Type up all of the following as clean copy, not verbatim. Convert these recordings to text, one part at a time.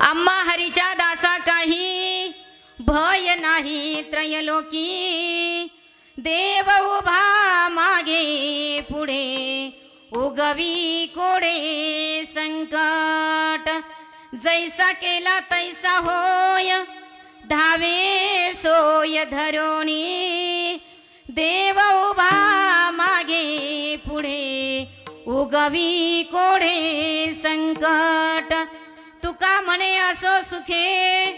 आम्हा हरीच्या दासा काही भय नाही त्रयलोकी, देव उभा मागे पुढे उगवी कोडे संकट, जैसा केला तैसा होय धावे सोय धरोणी, देव उभा मागे पुढे उगवी कोडे संकट, तुका म्हणे असो सुखे,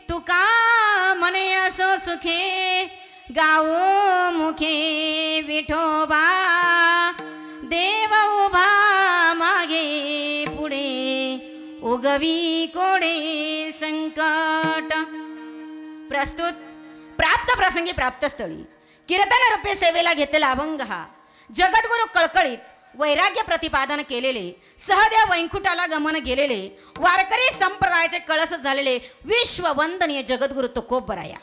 तुका म्हणे असो सुखे गावो मुखे विठोबा, देव उभा मागे पुढे उगवी कोडे संकट। प्रस्तुत प्राप्त प्रसंगी प्राप्त स्थळी कीर्तन रूपे सेवेला घेतलेला अभंग हा जगद्गुरु कळकळीत वैराग्य प्रतिपादन केलेले, सहदेव वैकुंठाला गमन गेलेले, वारकरी संप्रदायाचे कळस झालेले विश्ववंदनीय जगद्गुरु तुकोबराया,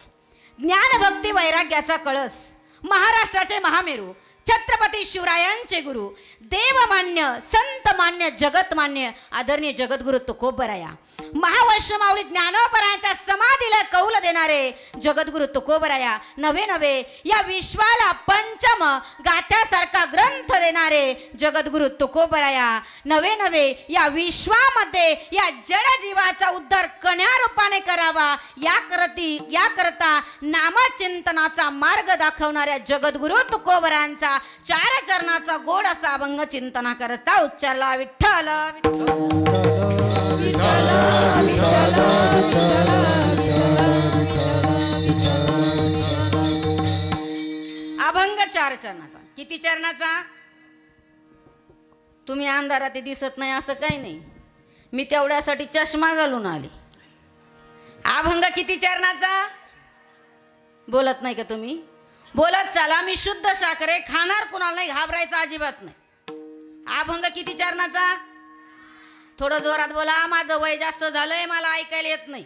ज्ञानभक्ती वैराग्याचा कळस, महाराष्ट्राचे महामेरू, छत्रपती शिवरायांचे गुरु, देवमान्य संतमान्य जगतमान्य आदरणीय जगद्गुरु तुकोबराया, महावैष्णमावळी ज्ञानोबरायांच्या समाधीला कौल देणारे जगद्गुरु तुकोबराया, नवे नवे या विश्वाला पंचम गाथ्यासारखा ग्रंथ देणारे जगद्गुरु तुकोबराया, नवे नवे या विश्वामध्ये या जडजीवाचा उद्धार कण्या रूपाने करावा याकरता नामचिंतनाचा मार्ग दाखवणाऱ्या जगद्गुरु तुकोबरायांचा चार चरणाचा गोड असा अभंग चिंतना करता उच्चारला विठ्ठल अभंग चार चरणाचा। किती चरणाचा? तुम्ही अंधारात दिसत नाही असं काही नाही, मी तेवढ्यासाठी चष्मा घालून आले। अभंग किती चरणाचा? बोलत नाही का तुम्ही? बोलत चला, मी शुद्ध साखरे खाणार, कुणाला नाही घाबरायचं अजिबात नाही। अभंग किती चरणाचा? थोडं जोरात बोला, माझं वय जास्त झालंय, मला ऐकायला येत नाही।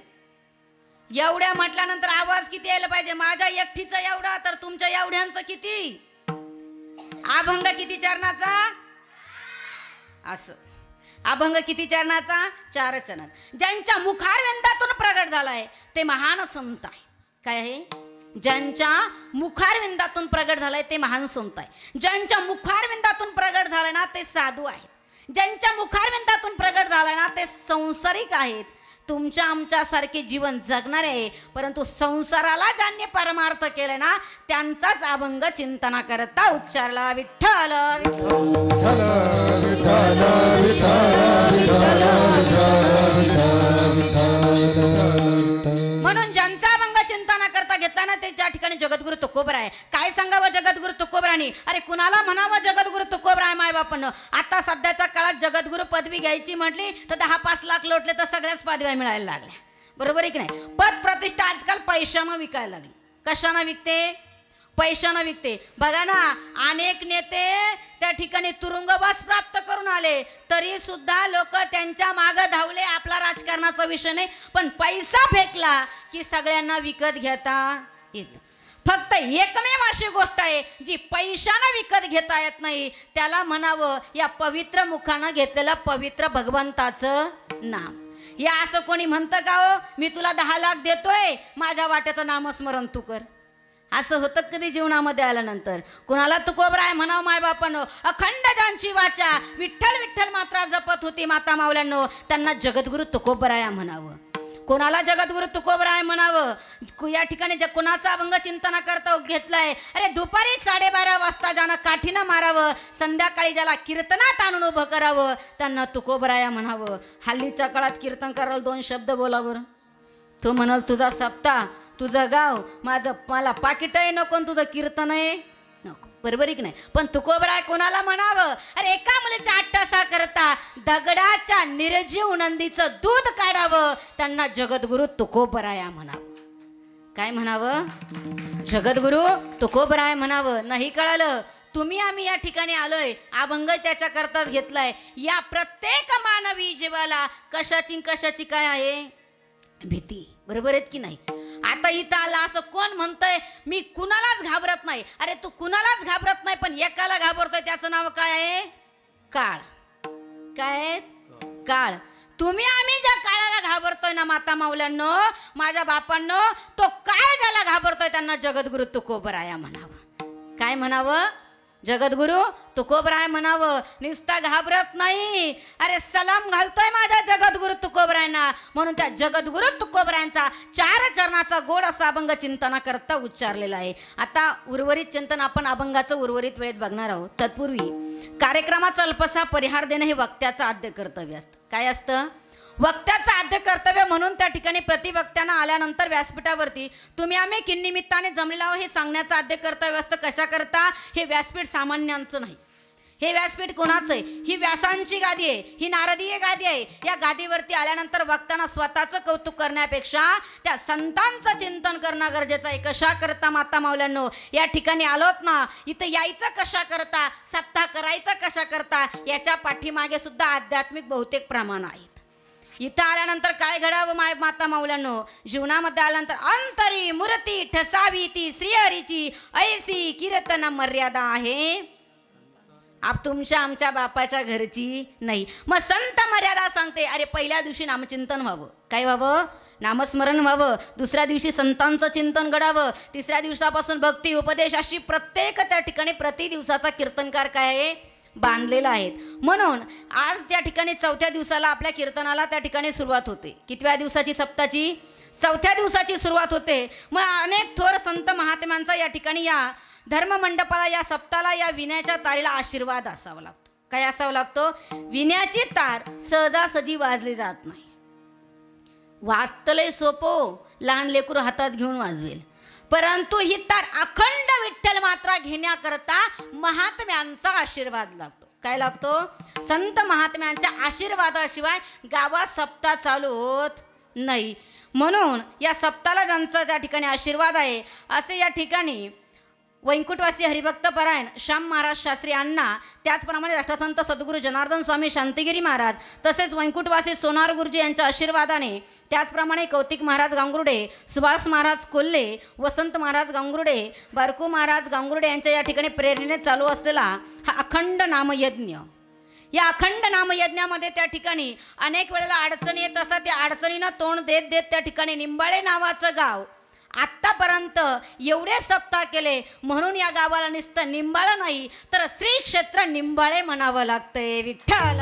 एवढ्या म्हटल्यानंतर आवाज किती यायला पाहिजे? माझ्या एकटीचा एवढा तर तुमच्या एवढ्यांचं किती? अभंग किती चरणाचा? असं अभंग किती चरणाचा? चार चरण। ज्यांच्या मुखारविंदातून प्रगट झालाय ते महान संत आहे। काय आहे? ज्यांच्या मुखारविंदातून प्रगट झालाय ते महान संत आहे। ज्यांच्या मुखारविंदातून प्रगट झालाय ना ते साधू आहेत। ज्यांच्या मुखारविंदातून प्रगट झालाय ना ते संसारिक आहेत। तुमच्या आमच्यासारखे जीवन जगणारे आहे, परंतु संसाराला ज्यांनी परमार्थ केले ना त्यांचाच अभंग चिंतना करता उच्चारला विठ्ठल म्हणून ज्यांचा अभंग चिंतना करता घेतला ना ते त्या ठिकाणी जगद्गुरु तुकोबराय। काय सांगावं जगद्गुरु तुकोबरानी? अरे कुणाला म्हणावं जगद्गुरु तुकोबराय मायबापानं? आता सध्याच्या काळात जगद्गुरु पदवी घ्यायची म्हटली तर 10-5 लाख लोटले तर सगळ्याच पदव्या मिळायला लागल्या, बरोबर आहे की नाही? पद प्रतिष्ठा आजकाल पैशानं विकायला लागली। कशानं विकते? पैशानं विकते। बघा ना, अनेक नेते त्या ठिकाणी तुरुंगवास प्राप्त करून आले तरी सुद्धा लोक त्यांच्या मागे धावले। आपला राजकारणाचा विषय नाही, पण पैसा फेकला की सगळ्यांना विकत घेता येतं। फक्त एकमेव अशी गोष्ट आहे जी पैशानं विकत घेता येत नाही, त्याला म्हणावं या पवित्र मुखानं घेतलेलं पवित्र भगवंताचं नाम। या असं कोणी म्हणतं का हो, मी तुला 10 लाख देतोय, माझ्या वाट्याचं नामस्मरण तू कर? असं होतं कधी जीवनामध्ये आल्यानंतर? कुणाला तुकोबराय म्हणावं मायबापानं? अखंड ज्यांची वाचा विठ्ठल विठ्ठल मात्रा जपत होती माता मावल्यांनो त्यांना जगद्गुरु तुकोबराया म्हणावं। कोणाला जगद्गुरु तुकोबराय म्हणावं? या ठिकाणी जे कोणाचा अभंग चिंतना करता घेतलाय, अरे दुपारी 12:30 वाजता ज्यानं काठीनं मारावं, संध्याकाळी ज्याला कीर्तनात आणून उभं करावं त्यांना तुकोबराया म्हणावं। हल्लीच्या काळात कीर्तन करायला 2 शब्द बोलावर, तो म्हणाल तुझा सप्ताह, तुझं गाव, मला पाकिटही नको, तुझं कीर्तन आहे नको, बरोबर आहे की नाही? पण तुकोबराय कोणाला म्हणावं? अरे एका मुलीच्या अट्टासा करता दगडाच्या निर्जीव नंदीचं दूध काढावं त्यांना जगद्गुरु तुकोबराया म्हणावं। काय म्हणावं? जगद्गुरु तुकोबराय म्हणावं। नाही कळालं? तुम्ही आम्ही या ठिकाणी आलोय, अभंग त्याच्या करताच घेतलाय। या प्रत्येक मानवी जीवाला कशाची काय आहे? भीती, बरोबर आहेत की नाही? आता इथं आला असं कोण म्हणतंय मी कुणालाच घाबरत नाही? अरे तू कुणालाच घाबरत नाही पण एकाला घाबरतोय, त्याचं नाव काय आहे? काळ। काय? काळ। तुम्ही आम्ही ज्या काळाला घाबरतोय ना माता माऊल्यांनो, माझ्या बापांनो, तो काय ज्याला घाबरतोय त्यांना जगद्गुरु तुकोबराया म्हणावं. काय म्हणावं? जगद्गुरु तुकोबराय म्हणावं. नुसता घाबरत नाही, अरे सलाम घालतोय माझ्या जगद्गुरु तुकोबरायांना. म्हणून त्या जगद्गुरु तुकोबरायांचा 4 चरणाचा गोड असा अभंग चिंतना करता उच्चारलेला आहे. आता उर्वरित चिंतन आपण अभंगाचं उर्वरित वेळेत बघणार आहोत. तत्पूर्वी कार्यक्रमाचा अल्पसा परिहार देणं हे वक्त्याचं आद्य कर्तव्य असतं. काय असतं? वक्त्याचं आद्य कर्तव्य. म्हणून त्या ठिकाणी प्रतिवक्त्यांना आल्यानंतर व्यासपीठावरती तुम्ही आम्ही किन्निमित्ताने जमलेलो आहोत हे सांगण्याचं आद्य कर्तव्य असतं. कशा करता? हे व्यासपीठ सामान्यांचं नाही, हे व्यासपीठ कोणाचं आहे? ही व्यासांची गादी आहे, ही नारदीय गादी आहे. या गादीवरती आल्यानंतर वक्त्यांना स्वतःचं कौतुक करण्यापेक्षा त्या संतांचं चिंतन करणं गरजेचं आहे. कशा करता माता माऊल्यांनो, या ठिकाणी आलोत ना, इथं यायचं कशा करता, सप्ताह करायचं कशा करता, याच्या पाठीमागे सुद्धा आध्यात्मिक बहुतेक प्रमाण आहेत. इथं आल्यानंतर काय घडावं माता माऊल्यांनो? जीवनामध्ये आल्यानंतर अंतरी मूर्ती ठसावी ती श्रीहरीची ऐसी कीर्तन मर्यादा आहे. आप तुमच्या आमच्या बापाच्या घरची नाही. मग संत मर्यादा सांगते, अरे पहिल्या दिवशी नामचिंतन व्हावं. काय व्हावं? नामस्मरण व्हावं. दुसऱ्या दिवशी संतांचं चिंतन घडावं. तिसऱ्या दिवसापासून भक्ती उपदेश अशी प्रत्येक त्या ठिकाणी प्रति दिवसाचा कीर्तनकार काय आहे? बांधलेला आहेत. म्हणून आज त्या ठिकाणी 4थ्या दिवसाला आपल्या कीर्तनाला त्या ठिकाणी सुरुवात होते. कितव्या दिवसाची? सप्ताची 4थ्या दिवसाची सुरुवात होते. मग अनेक थोर संत महात्म्यांचा या ठिकाणी या धर्ममंडपाला, या सप्ताला, या विण्याच्या तारीला आशीर्वाद असावा लागतो. काय असावा लागतो? विण्याची तार सहजासहजी वाजली जात नाही. वाजतलंय सोपो, लहान लेकरू हातात घेऊन वाजवेल, परंतु ही तार अखंड विठ्ठल मात्रा घेण्याकरता महात्म्यांचा आशीर्वाद लागतो. काय लागतो? संत महात्म्यांच्या आशीर्वादाशिवाय गावात सप्ताह चालू होत नाही. म्हणून या सप्ताहाला ज्यांचा त्या ठिकाणी आशीर्वाद आहे असे या ठिकाणी वैकुंठवासी हरिभक्त परायण श्याम महाराज शास्त्री अण्णा, त्याचप्रमाणे राष्ट्रसंत सद्गुरू जनार्दन स्वामी शांतिगिरी महाराज, तसेच वैकुंठवासी सोनार गुरुजी यांच्या आशीर्वादाने, त्याचप्रमाणे कौतिक महाराज गांगुर्डे, सुभाष महाराज कोल्हे, वसंत महाराज गांगुर्डे, बारकू महाराज गांगुर्डे यांच्या या ठिकाणी प्रेरणेने चालू असलेला हा अखंड नामयज्ञ. या अखंड नामयज्ञामध्ये त्या ठिकाणी अनेक वेळेला अडचणी येत असतात. त्या अडचणींना तोंड देत देत त्या ठिकाणी निंबाळे नावाचं गाव आत्तापर्यंत एवढे सप्ताह केले. म्हणून या गावाला नुसतं निंबाळ नाही तर श्री क्षेत्र निंबाळे म्हणावं लागतंय. विठ्ठल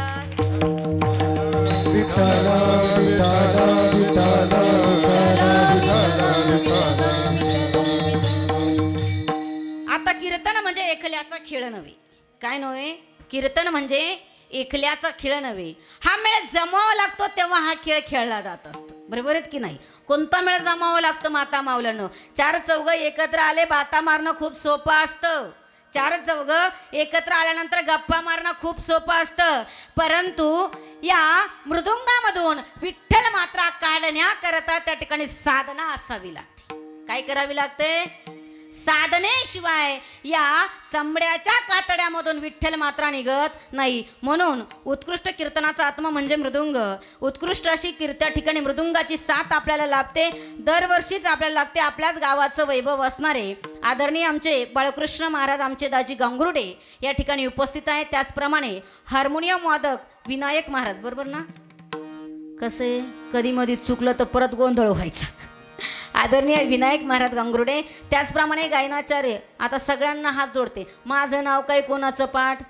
आता कीर्तन म्हणजे एकल्याचा खेळ नव्हे. काय नव्हे? कीर्तन म्हणजे एकल्याचा खेळ नव्हे. हा मेळ जमावा लागतो तेव्हा हा खेळ खेळला जात असतो. बरोबर आहेत की नाही? कोणता मेळ जमावा लागतो माता माऊल्यांनो? 4 चौघ एकत्र आले, बाता मारणं खूप सोपं असतं. 4 चौघ एकत्र आल्यानंतर गप्पा मारणं खूप सोपं असतं. परंतु या मृदुंगामधून विठ्ठल मात्रा काढण्याकरता त्या ठिकाणी साधना असावी लागते. काय करावी लागते? साधनेशिवाय या चमड्याच्या कातड्यामधून विठ्ठल मात्रा निघत नाही. म्हणून उत्कृष्ट कीर्तनाचा आत्मा म्हणजे मृदुंग. उत्कृष्ट अशी त्या ठिकाणी मृदुंगाची साथ आपल्याला लाभते. दरवर्षीच आपल्याला लागते. आपल्याच गावाचं वैभव असणारे आदरणीय आमचे बाळकृष्ण महाराज, आमचे दाजी गांगुर्डे या ठिकाणी उपस्थित आहेत. त्याचप्रमाणे हार्मोनियम वादक विनायक महाराज. बरोबर ना? कसे कधी मधी चुकलं तर परत गोंधळ व्हायचा. आदरणीय विनायक महाराज गांगुर्डे, त्याचप्रमाणे गायनाचार्य. आता सगळ्यांना हात जोडते, माझं नाव काही कोणाचं पाठ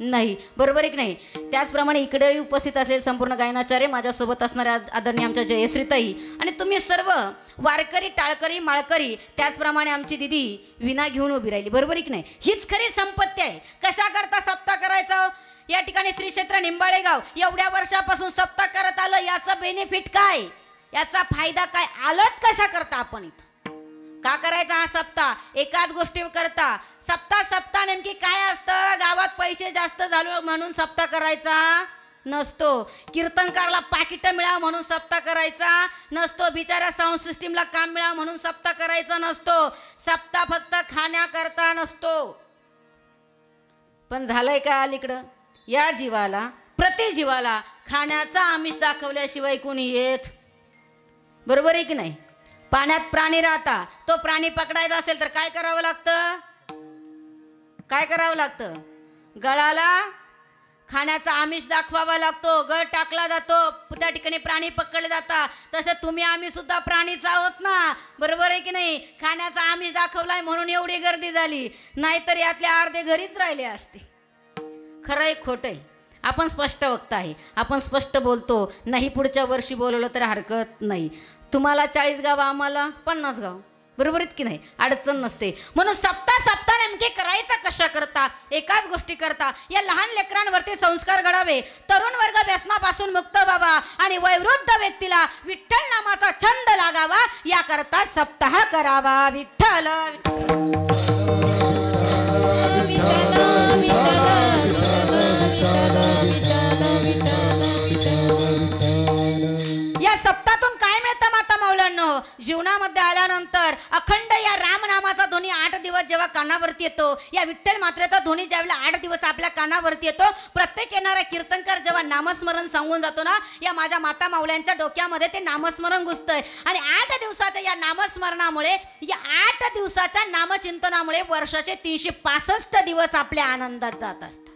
नाही. बरोबर एक नाही? त्याचप्रमाणे इकडेही उपस्थित असलेले संपूर्ण गायनाचार्य, माझ्यासोबत असणाऱ्या आदरणीय आमच्या जयश्रीताई आणि तुम्ही सर्व वारकरी, टाळकरी, माळकरी, त्याचप्रमाणे आमची दिदी विना घेऊन उभी राहिली. बरोबर एक नाही? हीच खरी संपत्ती आहे. कशा करता सप्ताह करायचा? या ठिकाणी श्री क्षेत्र निंबाळेगाव एवढ्या वर्षापासून सप्ताह करत आलं. याचा बेनिफिट काय? याचा फायदा काय? आलत कशा करता आपण इथं? का करायचा हा सप्ताह? एकाच गोष्टी करता. सप्ताह नेमकी काय असतं? गावात पैसे जास्त झालो म्हणून सप्ताह करायचा नसतो. कीर्तनकारला पाकिट मिळावं म्हणून सप्ताह करायचा नसतो. बिचारा साऊंड सिस्टीमला काम मिळावं म्हणून सप्ताह करायचा नसतो. सप्ताह फक्त खाण्याकरता नसतो. पण झालंय काय अलीकडं? या जीवाला, प्रति जीवाला खाण्याचा आमिष दाखवल्याशिवाय कोणी येत? बरोबर आहे की नाही? पाण्यात प्राणी राहता, तो प्राणी पकडायचा असेल तर काय करावं लागतं? काय करावं लागतं? गळाला खाण्याचा आमिष दाखवावा लागतो, गळ टाकला जातो, त्या ठिकाणी प्राणी पकडले जातात. तसं तुम्ही आम्ही सुद्धा प्राणीच आहोत ना, बरोबर आहे की नाही? खाण्याचा आमिष दाखवलाय म्हणून एवढी गर्दी झाली, नाहीतर यातले अर्धे घरीच राहिले असते. खरं आहे खोटं आहे? आपण स्पष्ट वक्ता आहे, आपण स्पष्ट बोलतो. नाही पुढच्या वर्षी बोलवलं तर हरकत नाही. तुम्हाला 40 गावं, आम्हाला 50 गाव, बरोबर आहेत की नाही? अडचण नसते. म्हणून सप्ताह नेमके करायचं कशा करता? एकाच गोष्टी करता. या लहान लेकरांवरती संस्कार घडावे, तरुण वर्ग व्यसनापासून मुक्त व्हावा आणि वयोवृद्ध व्यक्तीला विठ्ठल नामाचा छंद लागावा, याकरता सप्ताह करावा. विठ्ठल या सप्ताहातून काय मिळतं माता मौलांनो? जीवनामध्ये आल्यानंतर अखंड या रामनामाचा ध्वनी 8 दिवस जेव्हा कानावरती येतो, या विठ्ठल मात्रेचा ध्वनी ज्यावेळेला 8 दिवस आपल्या कानावरती येतो, प्रत्येक येणारा कीर्तनकार जेव्हा नामस्मरण सांगून जातो ना, या माझ्या माता मौल्यांच्या डोक्यामध्ये ते नामस्मरण घुसतंय. आणि 8 दिवसाच्या या नामस्मरणामुळे, या 8 दिवसाच्या नामचिंतनामुळे वर्षाचे 365 दिवस आपल्या आनंदात जात असतात.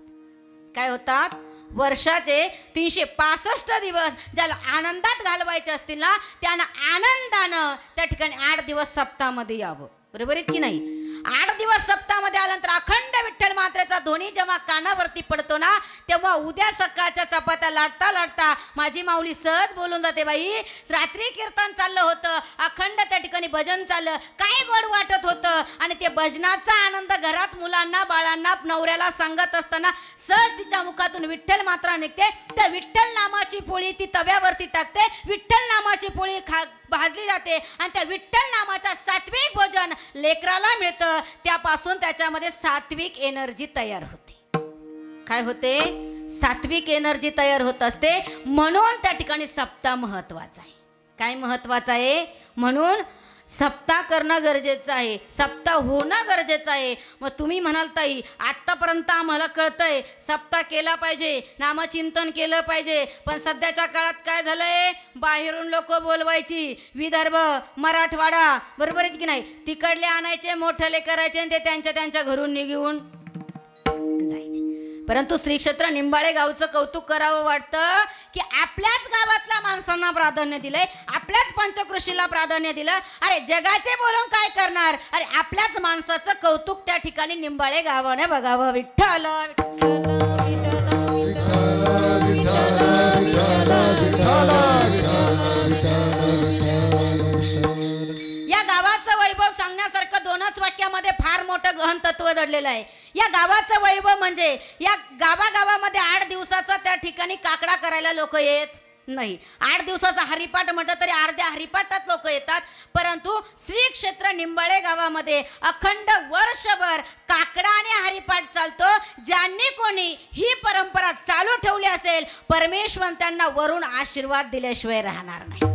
काय होतात? वर्षाचे 365 दिवस ज्याला आनंदात घालवायचे असतील ना, त्यानं आनंदानं त्या ठिकाणी 8 दिवस सप्ताहामध्ये यावं, बरोबर आहेत की नाही? 8 दिवस सप्ताहामध्ये आल्यानंतर अखंड विठ्ठल मात्रेचा ध्वनी जेव्हा कानावरती पडतो ना, तेव्हा उद्या सकाळच्या चपात्या लाटता लाटता माझी माऊली सहज बोलून जाते, बाई रात्री कीर्तन चाललं होतं, अखंड त्या ठिकाणी भजन चाललं, काय गोड वाटत होतं. आणि ते भजनाचा आनंद घरात मुलांना, बाळांना, नवऱ्याला सांगत असताना सहज तिच्या मुखातून विठ्ठल मात्रा निघते. त्या विठ्ठल नामाची पोळी ती तव्यावरती टाकते, विठ्ठल नामाची पोळी भाजली जाते आणि त्या विठ्ठल नामाचा सात्विक भोजन लेकराला मिळतं. त्यापासून त्याच्यामध्ये सात्विक एनर्जी तयार होते. काय होते? सात्विक एनर्जी तयार होत असते. म्हणून त्या ठिकाणी सप्ताह महत्वाचा आहे. काय महत्वाचं आहे? म्हणून सप्ताह करणं गरजेचं आहे, सप्ताह होणं गरजेचं आहे. मग तुम्ही म्हणाल ताई आत्तापर्यंत आम्हाला कळतंय सप्ताह केला पाहिजे, नामचिंतन केलं पाहिजे, पण सध्याच्या काळात काय झालंय? बाहेरून लोक बोलवायची, विदर्भ, मराठवाडा, बरोबर आहे की नाही, तिकडले आणायचे, मोठले करायचे आणि ते त्यांच्या घरून निघून जायचे. परंतु श्री क्षेत्र निंबाळे गावचं कौतुक करावं वाटतं की आपल्याच गावातल्या माणसांना प्राधान्य दिलंय, आपल्याच पंचकृषीला प्राधान्य दिलं. अरे जगाचे बोलून काय करणार? अरे आपल्याच माणसाचं कौतुक त्या ठिकाणी निंबाळे गावाने बघावं. विठ्ठल या गावाचं वैभव सांगण्यासारखं 2च वाक्यामध्ये फार मोठं गहन तत्व दडलेलं आहे. या गावाचं वैभव म्हणजे या गावागावामध्ये 8 दिवसाचा त्या ठिकाणी काकडा करायला लोक येत नाही. 8 दिवसाचा हरिपाठ म्हटलं तरी अर्ध्या हरिपाठात लोक येतात. परंतु श्री क्षेत्र निंबाळे गावामध्ये अखंड वर्षभर काकडा आणि हरिपाठ चालतो. ज्यांनी कोणी ही परंपरा चालू ठेवली असेल, परमेश्वर त्यांना वरून आशीर्वाद दिल्याशिवाय राहणार नाही.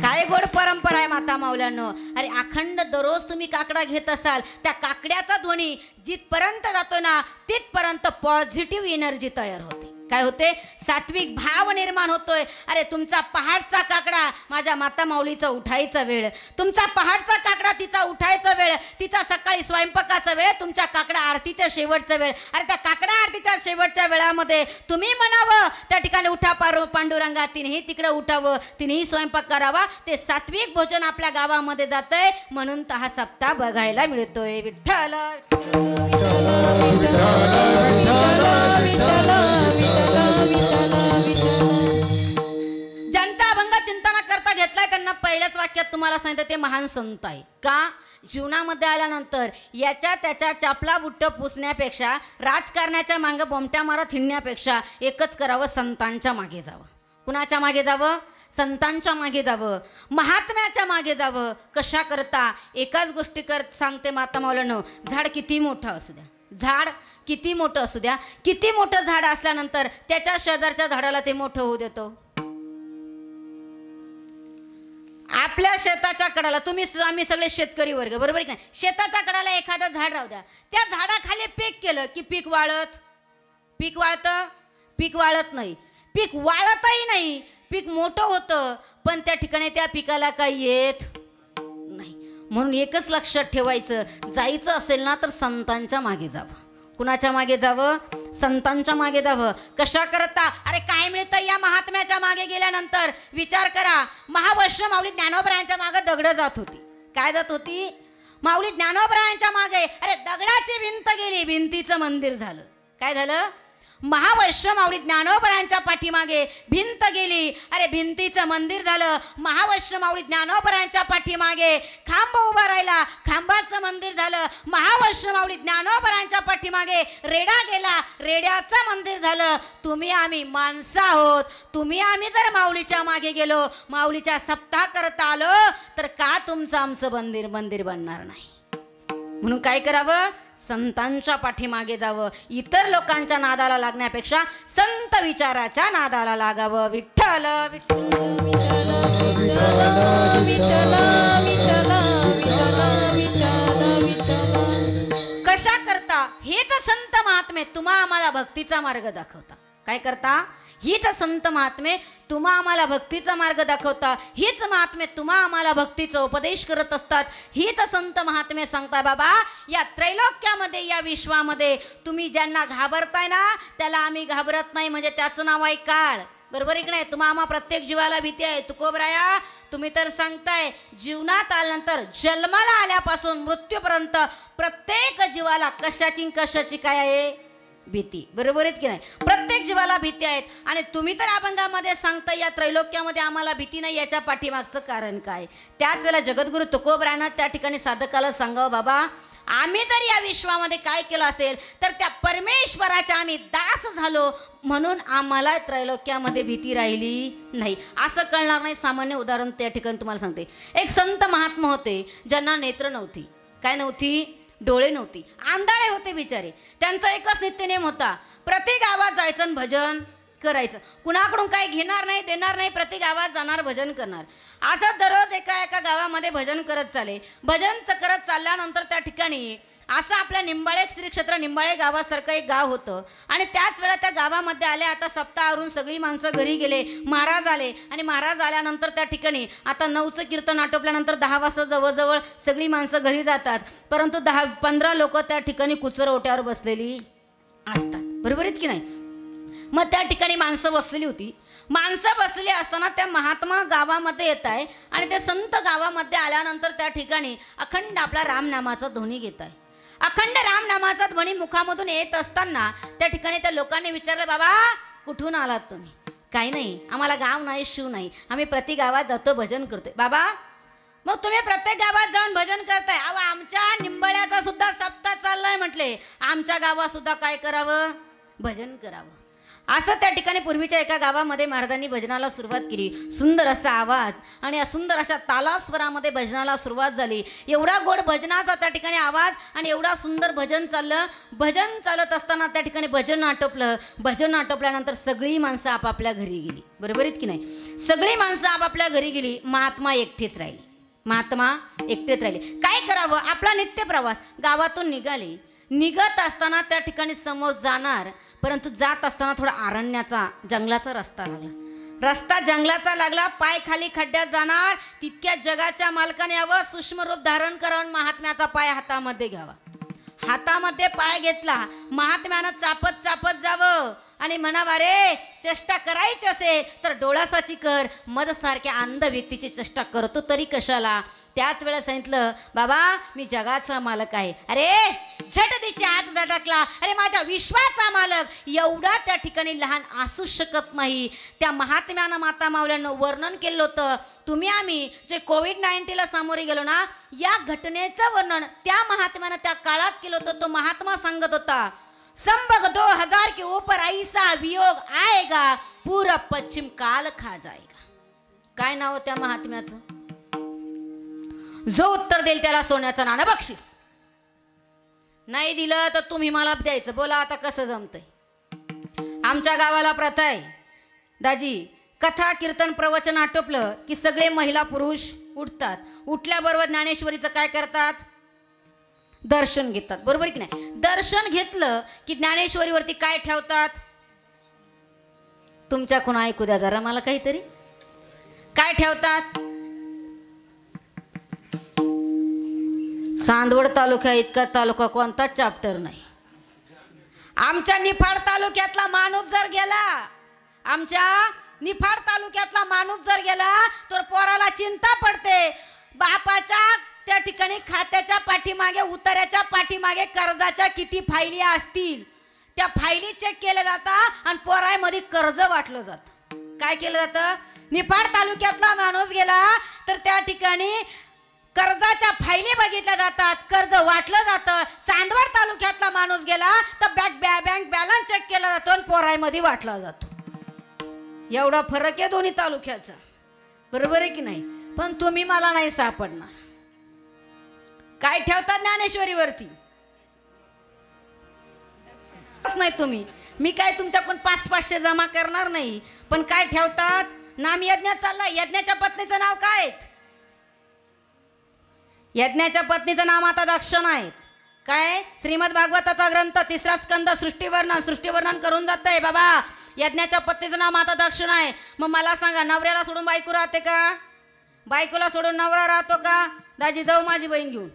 काय गोड परंपरा आहे माता मौलांनो. अरे अखंड दररोज तुम्ही काकडा घेत असाल, त्या काकड्याचा ध्वनी जिथपर्यंत जातो ना, तिथपर्यंत पॉझिटिव्ह एनर्जी तयार होते. काय होते? सात्विक भाव निर्माण होतोय. अरे तुमचा पहाटचा काकडा माझ्या माता माऊलीचा उठायचा वेळ, तुमचा पहाटचा काकडा तिचा उठायचा वेळ, तिचा सकाळी स्वयंपाकाचा वेळ, तुमच्या काकडा आरतीच्या शेवटचा वेळ. अरे त्या काकडा आरतीच्या शेवटच्या वेळामध्ये तुम्ही म्हणावं त्या ठिकाणी उठा पांडुरंगा, तिनेही तिकडे उठावं, तिनेही स्वयंपाक करावा. ते सात्विक भोजन आपल्या गावामध्ये जातंय, म्हणून तर हा सप्ताह बघायला मिळतोय. विठ्ठल ज्यांचा अभंग चिंतना करता घेतलाय त्यांना पहिल्याच वाक्यात तुम्हाला सांगितलं ते महान संत आहे. का? जीवनामध्ये आल्यानंतर याच्या त्याच्या चापला बुट्ट पुसण्यापेक्षा, राजकारणाच्या मागे बोमट्या मारत हिंडण्यापेक्षा एकच करावं, संतांच्या मागे जावं. कुणाच्या मागे जावं? संतांच्या मागे जावं, महात्म्याच्या मागे जावं. कशा करता? एकाच गोष्टी सांगते माता मौलांनो. झाड किती मोठं असू द्या, झाड किती मोठं असू द्या, किती मोठं झाड असल्यानंतर त्याच्या शेजारच्या झाडाला ते मोठं होऊ देतो. आपल्या शेताच्या कडाला, आम्ही सगळे शेतकरी वर्ग, बरोबर आहे का? शेताच्या कडाला एखादं झाड राहू द्या, त्या झाडाखाली पीक केलं की पीक वाळत नाही, पीक वाळतही नाही, पीक मोठं होतं, पण त्या ठिकाणी त्या पिकाला काही येत नाही. म्हणून एकच लक्षात ठेवायचं, जायचं असेल ना तर संतांच्या मागे जावं. कुणाच्या मागे जावं? संतांच्या मागे जावं. कशा करता? अरे काय मिळतं या महात्म्याच्या मागे गेल्यानंतर? विचार करा, महावैष्णव माऊली ज्ञानोबरायांच्या मागे दगडं जात होती. काय जात होती? माऊली ज्ञानोबरायांच्या मागे. अरे दगडाची भिंत गेली, भिंतीचं मंदिर झालं. काय झालं? महावैष्णव माऊली ज्ञानोबरायांच्या पाठीमागे भिंत गेली, अरे भिंतीचं मंदिर झालं. महावैष्णव माऊली ज्ञानोबरायांच्या पाठीमागे खांब उभा राहिला, खांबाचं मंदिर झालं. महावैष्णव माऊली ज्ञानोबरायांच्या पाठीमागे रेडा गेला, रेड्याचं मंदिर झालं. तुम्ही आम्ही माणसं आहोत, तुम्ही आम्ही जर माऊलीच्या मागे गेलो, माऊलीच्या सप्ताह करता आलो, तर का तुमचं आमचं मंदिर बनणार नाही? म्हणून काय करावं? संतांच्या पाठीमागे जावं. इतर लोकांच्या नादाला लागण्यापेक्षा संत विचाराच्या नादाला लागावं. विठ्ठल विठ्ठल कशा करता? हेच संत महात्मे तुम्हा आम्हाला भक्तीचा मार्ग दाखवता. काय करता? हीच संत महात्मे तुम्हा आम्हाला भक्तीचा मार्ग दाखवता. हीच महात्मे तुम्हा आम्हाला भक्तीचा उपदेश करत असतात. हीच संत महात्मे सांगता बाबा, या त्रैलोक्यामध्ये, या विश्वामध्ये तुम्ही ज्यांना घाबरताय ना, त्याला आम्ही घाबरत नाही, म्हणजे त्याचं नाव आहे काळ. बरोबर आहे की नाही? तुम्हा आम्हा प्रत्येक जीवाला भीती आहे. तुकोबराया, तुम्ही तर सांगताय जीवनात आल्यानंतर, जन्माला आल्यापासून मृत्यूपर्यंत प्रत्येक जीवाला कशाची काय आहे? भीती. बरोबर आहेत की नाही? प्रत्येक जीवाला भीती आहेत. आणि तुम्ही तर अभंगामध्ये सांगता या त्रैलोक्यामध्ये आम्हाला भीती नाही, याच्या पाठीमागचं कारण काय? त्याच वेळेला जगद्गुरु तुकोबरायांना त्या ठिकाणी साधकाला सांगावं, बाबा आम्ही जर या विश्वामध्ये काय केलं असेल तर त्या परमेश्वराच्या आम्ही दास झालो, म्हणून आम्हाला त्रैलोक्यामध्ये भीती राहिली नाही. असं कळणार नाही. सामान्य उदाहरण त्या ठिकाणी तुम्हाला सांगते. एक संत महात्मा होते ज्यांना नेत्र नव्हती. काय नव्हती? डोळे नव्हती, आंधळे होते बिचारे. त्यांचा एकच नित्यनेम होता, प्रति गावात जायचं आणि भजन करायचं. कुणाकडून काही घेणार नाही, देणार नाही, प्रति गावात जाणार, भजन करणार. असं दररोज एका गावामध्ये भजन करत चाले. भजन करत चालल्यानंतर त्या ठिकाणी असं आपल्या निंबाळे श्री क्षेत्र निंबाळे गावासारखं एक गाव होतं. आणि त्याच वेळा त्या गावामध्ये आले. आता सप्ताहावरून सगळी माणसं घरी गेले. महाराज आले. आणि महाराज आल्यानंतर त्या ठिकाणी आता 9चं कीर्तन आटोपल्यानंतर 10 वाजता जवळजवळ सगळी माणसं घरी जातात. परंतु 10-15 लोक त्या ठिकाणी कुचर ओट्यावर बसलेली असतात. बरोबर आहेत की नाही? मग त्या ठिकाणी माणसं बसलेली होती. माणसं बसलेली असताना त्या महात्मा गावामध्ये येत आहे. आणि त्या संत गावामध्ये आल्यानंतर त्या ठिकाणी अखंड आपला रामनामाचा ध्वनी घेत आहे. अखंड रामनामाचा ध्वनी मुखामधून येत असताना त्या ठिकाणी त्या लोकांनी विचारलं, बाबा कुठून आलात तुम्ही? काही नाही, आम्हाला गाव नाही, शिव नाही, आम्ही प्रति गावात जातो, भजन करतोय. बाबा मग तुम्ही प्रत्येक गावात जाऊन भजन करताय? अहो आमच्या निंबाळ्याचा सुद्धा सप्ताह चाललाय म्हटले. आमच्या गावात सुद्धा काय करावं? भजन करावं. असं त्या ठिकाणी पूर्वीच्या एका गावामध्ये महाराजांनी भजनाला सुरुवात केली. सुंदर असा आवाज आणि या सुंदर अशा तालास्वरामध्ये भजनाला सुरुवात झाली. एवढा गोड भजनाचा त्या ठिकाणी आवाज आणि एवढा सुंदर भजन चाललं. भजन चालत असताना त्या ठिकाणी भजन आटोपलं. भजन आटोपल्यानंतर सगळी माणसं आपापल्या घरी गेली. बरोबर आहेत की नाही? सगळी माणसं आपापल्या घरी गेली. महात्मा एकटेच राहिली. महात्मा एकटेच राहिले. काय करावं? आपला नित्य प्रवास. गावातून निघाले. निघत असताना त्या ठिकाणी समोर जाणार, परंतु जात असताना थोडा अरण्याचा, जंगलाचा रस्ता लागला. रस्ता जंगलाचा लागला. पाय खाली खड्ड्यात जाणार. तितक्या जगाच्या मालकाने यावं, सूक्ष्म रूप धारण करावं, महात्म्याचा पाय हातामध्ये घ्यावा. हातामध्ये पाय घेतला. महात्म्यानं चापत चापत जावं आणि म्हणावा, रे चेष्टा करायची असेल तर डोळासाची कर, मदसारख्या अंध व्यक्तीची चेष्टा करतो तरी कशाला? त्याच वेळेला सांगितलं, बाबा मी जगाचा मालक आहे. अरे झट दिशी हात झटकला. अरे माझ्या विश्वाचा मालक. एवढा त्या ठिकाणी लहान असू शकत नाही. त्या महात्म्यानं माता माऊल्यांना वर्णन केलं होतं. तुम्ही आम्ही जे कोविड-19ला सामोरे गेलो ना, या घटनेचं वर्णन त्या महात्म्यानं त्या काळात केलं होतं. तो महात्मा सांगत होता, संबग 2000 के ऊपर ऐसा वियोग आएगा, पूरा पश्चिम काल खा जाएगा. काय नाव त्या महात्म्याचं? जो उत्तर देईल त्याला सोन्याचं नाणं बक्षीस. नाही दिलं तर तुम्ही मला द्यायचं. बोला आता कसं जमतंय? आमच्या गावाला प्रथा आहे दाजी, कथा कीर्तन प्रवचन आटोपलं की सगळे महिला पुरुष उठतात. उठल्याबरोबर ज्ञानेश्वरीचं काय करतात? दर्शन घेतात. बरोबर की नाही? दर्शन घेतलं की ज्ञानेश्वरीवरती काय ठेवतात? तुमच्या कोणा ऐकू द्या जरा मला काहीतरी. काय ठेवतात? चांदवड तालुक्या इतका तालुका कोणताच चॅप्टर नाही. आमच्या निफाड तालुक्यातला माणूस जर गेला, आमच्या निफाड तालुक्यातला माणूस जर गेला तर पोराला चिंता पडते. बापाच्या त्या ठिकाणी खात्याच्या पाठीमागे, उतार्याच्या पाठीमागे कर्जाच्या किती फायली असतील त्या फायली चेक केल्या जातात आणि पोरामध्ये कर्ज वाटलं जातं. काय केलं जातं? निफाड तालुक्यातला माणूस गेला तर त्या ठिकाणी कर्जाच्या फायली बघितल्या जातात, कर्ज वाटलं जातं. चांदवड तालुक्यातला माणूस गेला तर बँक बॅलन्स चेक केला जातो आणि पोरामध्ये वाटला जातो. एवढा फरक आहे दोन्ही तालुक्याचा, बरोबर आहे की नाही? पण तुम्ही मला नाही सापडणार. काय ठेवतात ज्ञानेश्वरीवरती? नाही तुम्ही, मी काय तुमच्याकडून 500-500 जमा करणार नाही, पण काय ठेवतात? नाम यज्ञ चाललाय. यज्ञाच्या पत्नीचं नाव काय? यज्ञाच्या पत्नीचं नाम आता दक्षिणा आहे. काय? श्रीमद भागवताचा ग्रंथ 3रा स्कंद सृष्टीवर्णन करून जात आहे बाबा. यज्ञाच्या पत्नीचं नाम आता दक्षिणा आहे. मग मला सांगा, नवऱ्याला सोडून बायको राहते का? बायकोला सोडून नवरा राहतो का? दाजी जाऊ माझी बहीण घेऊन.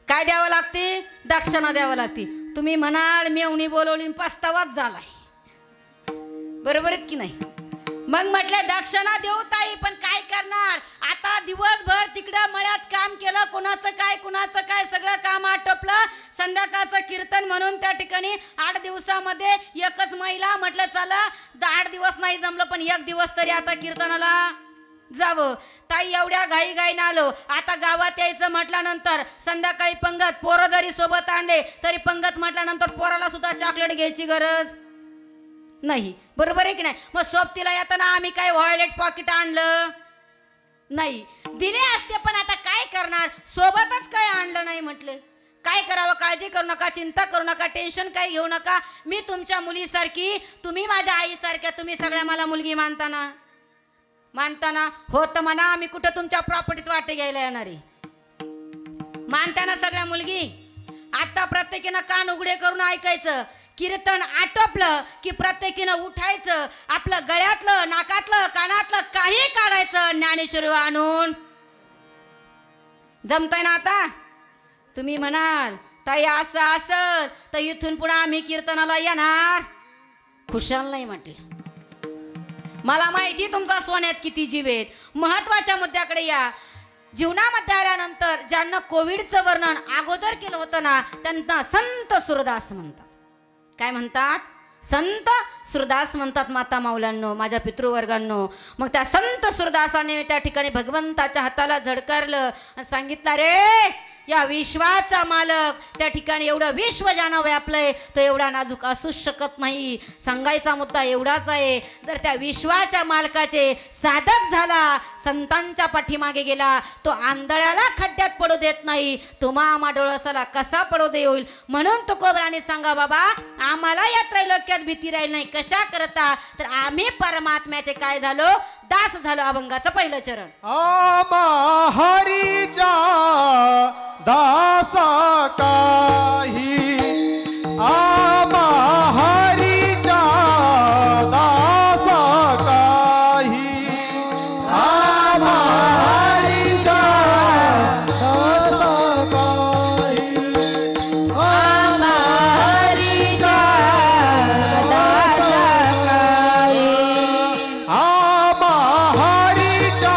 काय द्यावं लागते? दक्षिणा द्यावं लागते. तुम्ही म्हणाल मेवणी बोलवली पस्तावाच झालाय, बरोबर आहेत की नाही? मग म्हटलं दक्षिणा देऊ ताई, पण काय करणार आता? दिवसभर तिकडं मळ्यात काम केलं, कुणाचं काय सगळं काम आटोपलं. संध्याकाळचं कीर्तन म्हणून त्या ठिकाणी 8 दिवसामध्ये एकच महिला. म्हटलं चला 8 दिवस नाही जमलं पण 1 दिवस तरी आता कीर्तनाला जावं. ताई एवढ्या घाईघाईनं आलो. आता गावात यायचं म्हटल्यानंतर संध्याकाळी पंगत, पोरं जरी सोबत आणले तरी पंगत म्हटल्यानंतर पोराला सुद्धा चॉकलेट घ्यायची गरज नाही, बरोबर आहे की नाही? मग सोबतीला येताना आम्ही काय व्हायलेट पॉकेट आणलं नाही, दिले असते पण आता काय करणार? सोबतच काय आणलं नाही. म्हटलं काय करावं? काळजी करू नका, चिंता करू नका, टेन्शन काही घेऊ नका. मी तुमच्या मुलीसारखी, तुम्ही माझ्या आईसारख्या. तुम्ही सगळ्या मला मुलगी मानताना हो तर म्हणा, आम्ही कुठं तुमच्या प्रॉपर्टीत वाटे घ्यायला येणार आहे? मानताना सगळ्या मुलगी. आता प्रत्येकीनं कान उघडे करून ऐकायचं. कीर्तन आटोपलं की प्रत्येकीनं उठायचं, आपलं गळ्यातलं, नाकातलं, कानातलं काही काढायचं, ज्ञानेश्वरी आणून. जमतंय ना आता? तुम्ही म्हणाल ताई असं असं तर इथून पुढे आम्ही कीर्तनाला येणार खुशाल नाही. म्हटलं मला माहिती तुमचा सोन्यात किती जीव आहेत. महत्वाच्या मुद्द्याकडे या. जीवनामध्ये आल्यानंतर ज्यांना कोविडचं वर्णन अगोदर केलं होतं ना, त्यांना संत सुरदास म्हणतात. काय म्हणतात? संत सुरदास म्हणतात. माता माऊल्यांनो, माझ्या पितृवर्गांनो, मग त्या संत सुरदासाने त्या ठिकाणी भगवंताच्या हाताला झडकारलं आणि सांगितलं, रे या विश्वाचा मालक त्या ठिकाणी एवढं विश्व ज्यानं व्यापलंय तो एवढा नाजूक असूच शकत नाही. सांगायचा मुद्दा एवढाच आहे, जर त्या विश्वाच्या मालकाचे साधक झाला, संतांच्या पाठीमागे गेला, तो आंधळ्याला खड्ड्यात पडू देत नाही, तुम्हा डोळसाला कसा पडू दे होईल. म्हणून तुकोबराने सांगा बाबा, आम्हाला या त्रैलोक्यात भीती राहील नाही. कशा करता? तर आम्ही परमात्म्याचे काय झालो? दास झालो. अभंगाचं पहिलं चरण. आम्हा हरीचा दासा काही, आम्हा हरीचा दासा काही, आम्हा हरीचा दासा काही, आम्हा हरीचा दासा काही, आम्हा हरीचा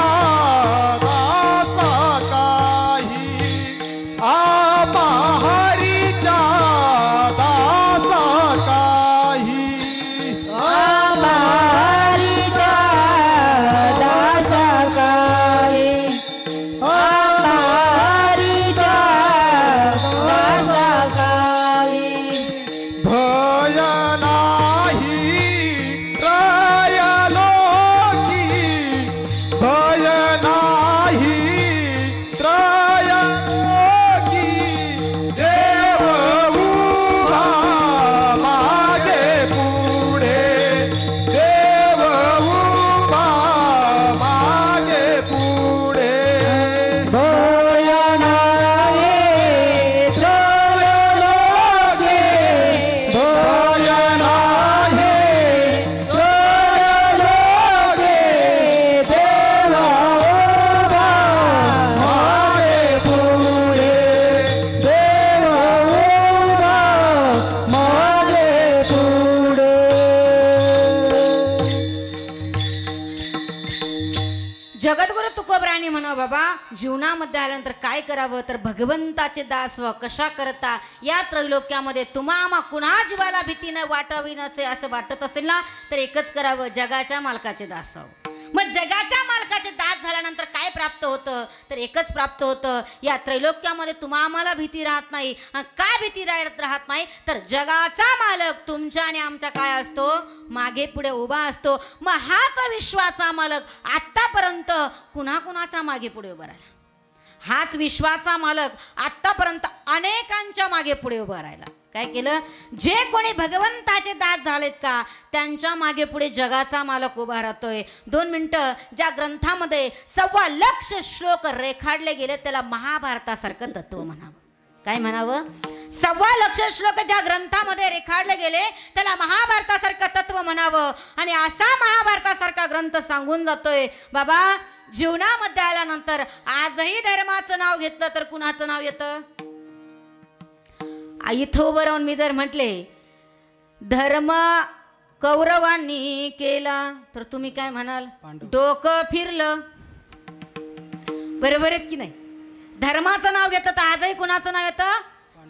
दासा काही, आम्हा हरीचा दासा जगद्गुरु तुकोबरानी म्हणा बाबा जीवनामध्ये आल्यानंतर काय करावं तर भगवंताचे दास व्हा. कशा करता या त्रैलोक्यामध्ये तुम्हा कुणा जीवाला भीती न वाटावी नसे असं वाटत असेल ना तर एकच करावं, जगाच्या मालकाचे दास व्हावं. मग जगाच्या मालकाचे दास झाल्यानंतर काय प्राप्त होतं तर एकच प्राप्त होतं, या त्रैलोक्यामध्ये तुम्हा आम्हाला भीती राहत नाही. काय भीती राहत नाही तर जगाचा मालक तुमच्या आणि आमच्या काय असतो मागे पुढे उभा असतो. मग हाच विश्वाचा मालक आत्तापर्यंत कुणाकुणाच्या मागे पुढे उभा राहिला. हाच विश्वाचा मालक आत्तापर्यंत अनेकांच्या मागे पुढे उभा राहिला. काय केलं, जे कोणी भगवंताचे दास झालेत का त्यांच्या मागे पुढे जगाचा मालक उभा राहतोय. 2 मिनिटं ज्या ग्रंथामध्ये 1.25 लाख श्लोक रेखाडले गेले त्याला महाभारतासारखं तत्व म्हणावं. काय म्हणावं, 1.25 लाख श्लोक ज्या ग्रंथामध्ये रेखाडले गेले त्याला महाभारतासारखं तत्व म्हणावं. आणि असा महाभारतासारखा ग्रंथ सांगून जातोय बाबा जीवनामध्ये आल्यानंतर आजही धर्माचं नाव घेतलं तर कुणाचं नाव येतं. इथं उभं राहून मी जर म्हटले धर्म कौरवांनी केला तर तुम्ही काय म्हणाल, डोकं फिरलं. बरोबर आहेत की नाही. धर्माचं नाव घेतं तर आजही कुणाचं नाव येतं,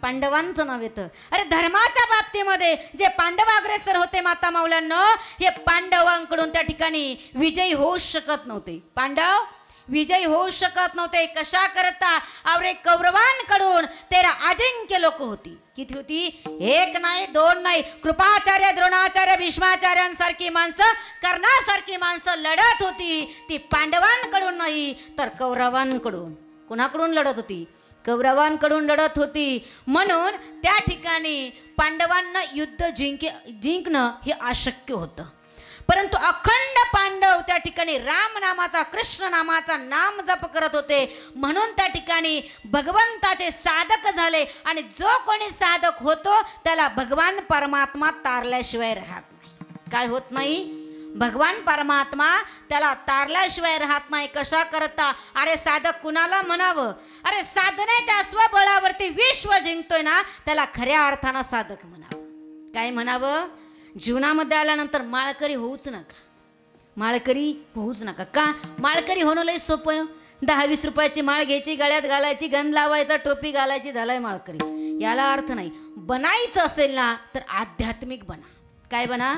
पांडवांचं नाव येतं. अरे धर्माच्या बाबतीमध्ये जे पांडव अग्रेसर होते माता मौल्यांना, हे पांडवांकडून त्या ठिकाणी विजयी होऊ शकत नव्हते. पांडव विजयी होऊ शकत नव्हते. कशा करता, अरे कौरवांकडून 13 अजिंक्य लोक होती. किती होती, 1 नाही 2 नाही, कृपाचार्य द्रोणाचार्य भीष्माचार्यांसारखी माणसं कर्णासारखी माणसं लढत होती. ती पांडवांकडून नाही तर कौरवांकडून. कुणाकडून लढत होती, कौरवांकडून लढत होती. म्हणून त्या ठिकाणी पांडवांना युद्ध जिंकणं हे अशक्य होतं. परंतु अखंड पांडव त्या ठिकाणी राम नामाचा कृष्ण नामाचा नाम जप करत होते. म्हणून त्या ठिकाणी भगवंताचे साधक झाले. आणि जो कोणी साधक होतो त्याला भगवान परमात्मा तारल्याशिवाय राहत नाही. काय होत नाही, भगवान परमात्मा त्याला तारल्याशिवाय राहत नाही. कशा करता, अरे साधक कुणाला म्हणावं, अरे साधनेच्या स्वबळावरती विश्व जिंकतोय ना त्याला खऱ्या अर्थानं साधक म्हणावं. काय म्हणावं, जीवनामध्ये आल्यानंतर माळकरी होऊच नका. माळकरी होऊच नका. का, माळकरी होणं लय सोपं. 10-20 रुपयाची माळ घ्यायची, गळ्यात घालायची, गंध लावायचा, टोपी घालायची, झालाय माळकरी. याला अर्थ नाही. बनायचं असेल ना तर आध्यात्मिक बना. काय बना,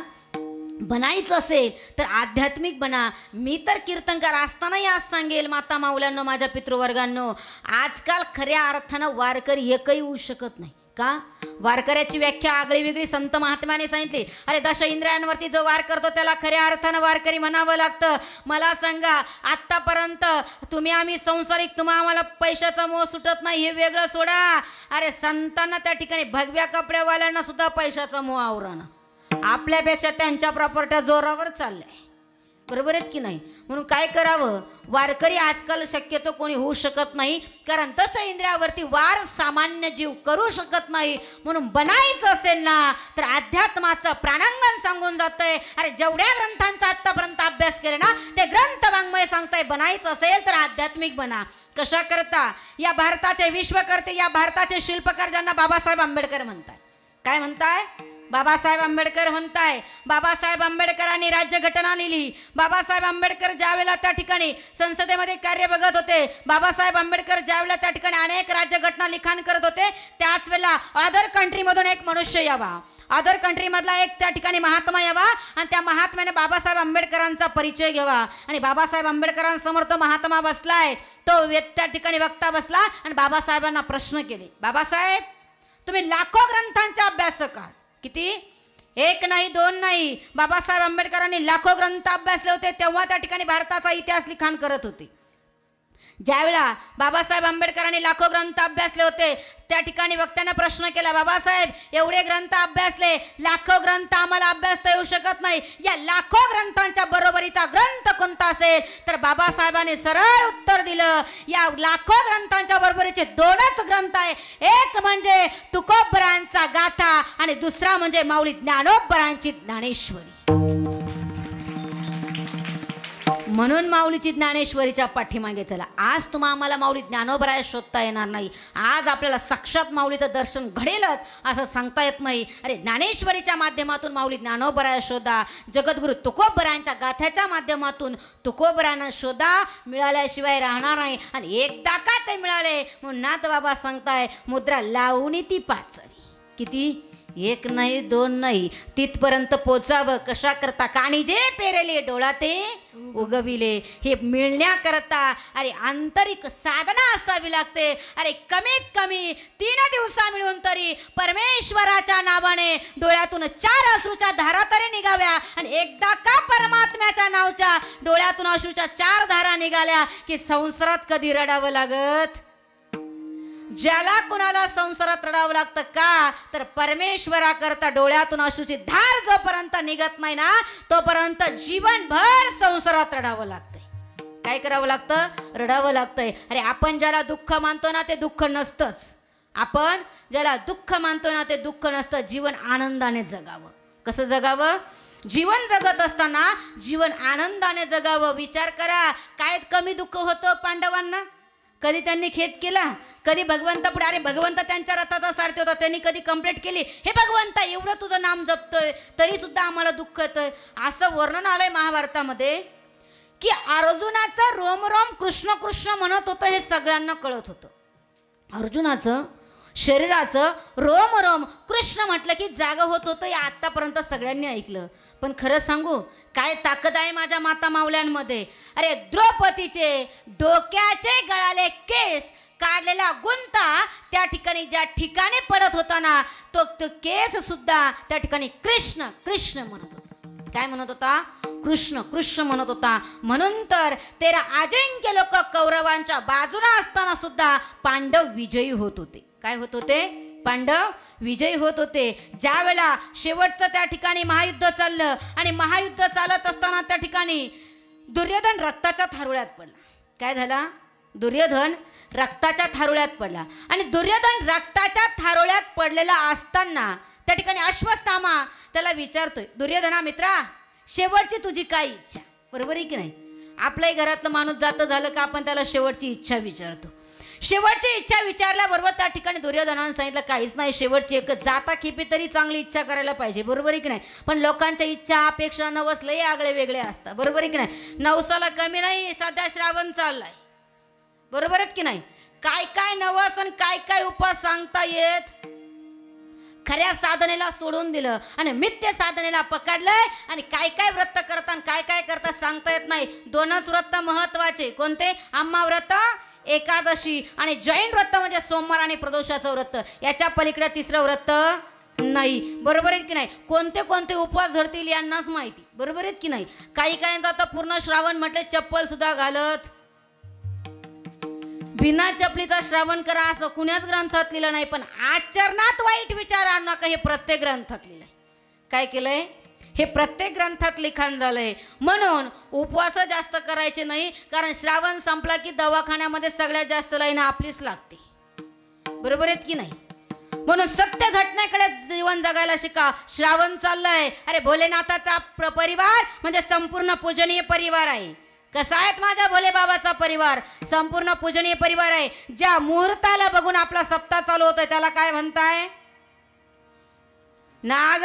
बनायचं असेल तर आध्यात्मिक बना. मी तर कीर्तनकार असतानाही आज सांगेल माता माऊल्यांनो, माझ्या पितृवर्गांनो, आजकाल खऱ्या अर्थानं वारकरी एकही होऊ शकत नाही. का, वारकऱ्याची व्याख्या आगळी वेगळी संत महात्म्याने सांगितली. अरे 10 इंद्रियांवरती जो वार करतो त्याला खऱ्या अर्थानं वारकरी म्हणावं लागतं. मला सांगा, आत्तापर्यंत तुम्ही आम्ही संसारिक, तुम्हा आम्हाला पैशाचा मोह सुटत नाही हे वेगळं सोडा. अरे संतांना त्या ठिकाणी भगव्या कपड्यावाल्यांना सुद्धा पैशाचा मोह आवरणं. आपल्यापेक्षा त्यांच्या प्रॉपर्ट्या जोरावर चालल्या. बरोबर आहेत की नाही. म्हणून काय करावं, वारकरी आजकाल शक्यतो कोणी होऊ शकत नाही. कारण तसं इंद्रियावरती वार सामान्य जीव करू शकत नाही. म्हणून बनायचं असेल ना तर अध्यात्माचं प्राणांगण सांगून जातंय. अरे जेवढ्या ग्रंथांचा आत्तापर्यंत अभ्यास केला ना ते ग्रंथ वाङ्मय सांगताय, बनायचं असेल तर आध्यात्मिक बना. कशा करता, या भारताचे विश्वकर्ते, या भारताचे शिल्पकार ज्यांना बाबासाहेब आंबेडकर म्हणताय. काय म्हणताय, बाबासाहेब आंबेडकर म्हणताय. बाबासाहेब आंबेडकरांनी राज्यघटना लिहिली. बाबासाहेब आंबेडकर ज्यावेळेला त्या ठिकाणी संसदेमध्ये कार्य बघत होते, बाबासाहेब आंबेडकर ज्यावेळेला त्या ठिकाणी अनेक राज्यघटना लिखाण करत होते, त्याच वेळेला अदर कंट्रीमधून एक मनुष्य यावा, अदर कंट्रीमधला एक त्या ठिकाणी महात्मा यावा आणि त्या महात्म्याने बाबासाहेब आंबेडकरांचा परिचय घ्यावा. आणि बाबासाहेब आंबेडकरांसमोर तो महात्मा बसलाय, तो त्या ठिकाणी वक्ता बसला आणि बाबासाहेबांना प्रश्न केले. बाबासाहेब, तुम्ही लाखो ग्रंथांचे अभ्यासक आहात. किती, 1 नाही 2 नाही, बाबासाहेब आंबेडकरांनी लाखो ग्रंथ अभ्यासले होते. तेव्हा त्या ठिकाणी भारताचा इतिहास लिखाण करत होते. ज्यावेळा बाबासाहेब आंबेडकरांनी लाखो ग्रंथ अभ्यासले होते त्या ठिकाणी वक्त्याने प्रश्न केला, बाबासाहेब एवढे ग्रंथ अभ्यासले, लाखो ग्रंथ आम्हाला अभ्यासता येऊ शकत नाही, या लाखो ग्रंथांच्या बरोबरीचा ग्रंथ कोणता असेल. तर बाबासाहेबांनी सरळ उत्तर दिलं, या लाखो ग्रंथांच्या बरोबरीचे 2च ग्रंथ आहे. एक म्हणजे तुकोबरांचा गाथा आणि दुसरा म्हणजे माऊली ज्ञानोबरांची ज्ञानेश्वरी. म्हणून माऊलीची ज्ञानेश्वरीच्या पाठीमागे चला. आज तुम्हा आम्हाला माऊली ज्ञानोबराया शोधता येणार नाही. आज आपल्याला साक्षात माऊलीचं दर्शन घडेलच असं सांगता येत नाही. अरे ज्ञानेश्वरीच्या माध्यमातून माऊली ज्ञानोबराया शोधा. जगद्गुरु तुकोबरायांच्या गाथ्याच्या माध्यमातून तुकोबरायांना शोधा. मिळाल्याशिवाय राहणार नाही. आणि एकदा का ते मिळाले म्हणून नाथ बाबा सांगताय मुद्रा लावून ती पाचवी. किती? एक नाही दोन नाही, तिथपर्यंत पोचावं कशा करता. काणी जे पेरेले डोळा ते उगविले. हे मिळण्याकरता अरे आंतरिक साधना असावी लागते. अरे कमीत कमी 3 दिवसा मिळून तरी परमेश्वराच्या नावाने डोळ्यातून 4 अश्रूच्या धारा तरी निघाव्या. आणि एकदा का परमात्म्याच्या नावाच्या डोळ्यातून अश्रूच्या 4 धारा निघाल्या की संसारात कधी रडावं लागत. ज्याला कुणाला संसारात रडावं लागतं का तर परमेश्वराकरता डोळ्यातून अश्रूची धार जोपर्यंत निघत नाही ना तोपर्यंत जीवनभर संसारात रडावं लागतंय. काय करावं लागतं? रडावं लागतंय. अरे आपण ज्याला दुःख मानतो ना ते दुःख नसतंच. आपण ज्याला दुःख मानतो ना ते दुःख नसतं. जीवन आनंदाने जगावं. कसं जगावं? जीवन जगत असताना जीवन आनंदाने जगावं. विचार करा काय कमी दुःख होतं पांडवांना? कधी त्यांनी खेद केला? कधी भगवंतापुढे अरे भगवंत त्यांच्या रथाचा सारथी होता त्यांनी कधी कंप्लेंट केली हे भगवंता एवढं तुझं नाम जपतोय तरी सुद्धा आम्हाला दुःख येतंय? असं वर्णन आलंय महाभारतामध्ये की अर्जुनाचं रोम रोम कृष्ण कृष्ण म्हणत होतं हे सगळ्यांना कळत होतं. अर्जुनाचं शरीराचं रोम रोम कृष्ण म्हटलं की जागं होत होतं. हे आत्तापर्यंत सगळ्यांनी ऐकलं. पण खरं सांगू काय ताकद आहे माझ्या माता मावल्यांमध्ये. अरे द्रौपदीचे डोक्याचे गळाले केस काढलेला गुंता त्या ठिकाणी ज्या ठिकाणी पडत होता ना तो केस सुद्धा त्या ठिकाणी कृष्ण कृष्ण म्हणत होता. काय म्हणत होता? कृष्ण कृष्ण म्हणत होता. म्हणून तर 13 अजिंक्य लोक कौरवांच्या बाजूला असताना सुद्धा पांडव विजयी होत होते. काय होत होते? पांडव विजयी होत होते. ज्या वेळेला शेवटचं त्या ठिकाणी महायुद्ध चाललं आणि महायुद्ध चालत असताना त्या ठिकाणी दुर्योधन रक्ताच्या थारोळ्यात पडला. काय झाला? दुर्योधन रक्ताच्या थारोळ्यात पडला. आणि दुर्योधन रक्ताच्या थारोळ्यात पडलेला असताना त्या ठिकाणी अश्वत्थामा त्याला विचारतोय दुर्योधना मित्रा शेवटची तुझी काय इच्छा? बरोबर आहे की नाही? आपल्याही घरातलं माणूस जातं झालं का आपण त्याला शेवटची इच्छा विचारतो. शेवटची इच्छा विचारल्याबरोबर त्या ठिकाणी दुर्योधनानं सांगितलं काहीच नाही शेवटची एकच जाता खेपी तरी चांगली इच्छा करायला पाहिजे. बरोबर आहे की नाही? पण लोकांच्या इच्छा अपेक्षा नवस लय आगळे वेगळे असतात. बरोबर आहे की नाही? नवसाला कमी नाही. सध्या श्रावण चाललाय. बरोबर आहेत की नाही? काय काय नवस आणि काय काय उपास सांगता येत. खऱ्या साधनेला सोडून दिलं आणि मिथ्य साधनेला पकडलंय. आणि काय काय व्रत करतात काय काय करतात सांगता येत नाही. 2च व्रत महत्वाचे. कोणते? आम्हा व्रत एकादशी आणि जैन व्रत म्हणजे सोमवार आणि प्रदोषाचं व्रत. याच्या पलीकडे 3रं व्रत नाही. बरोबर आहेत की नाही? कोणते कोणते उपवास धरतील यांनाच माहिती. बरोबर आहेत की नाही? काही काहींचा तर पूर्ण श्रावण म्हटले चप्पल सुद्धा घालत बिना चपलीचा श्रावण करा असं कुण्याच ग्रंथात लिहिलं नाही. पण आचरणात वाईट विचार आणू नका हे प्रत्येक ग्रंथात लिहिलंय. काय केलंय? हे प्रत्येक ग्रंथात लिखाण झालंय. म्हणून उपवास जास्त करायचे नाही. कारण श्रावण संपला की दवाखान्यामध्ये सगळ्यात जास्त लाईन आपलीच लागते. बरोबर आहेत की नाही? म्हणून सत्य घटनेकडे जीवन जगायला शिका. श्रावण चाललंय. अरे भोलेनाथाचा परिवार म्हणजे संपूर्ण पूजनीय परिवार आहे. कसा आहेत माझ्या भोले बाबाचा परिवार? संपूर्ण पूजनीय परिवार आहे. ज्या मुहूर्ताला बघून आपला सप्ताह चालू होतोय त्याला काय म्हणताय? नाग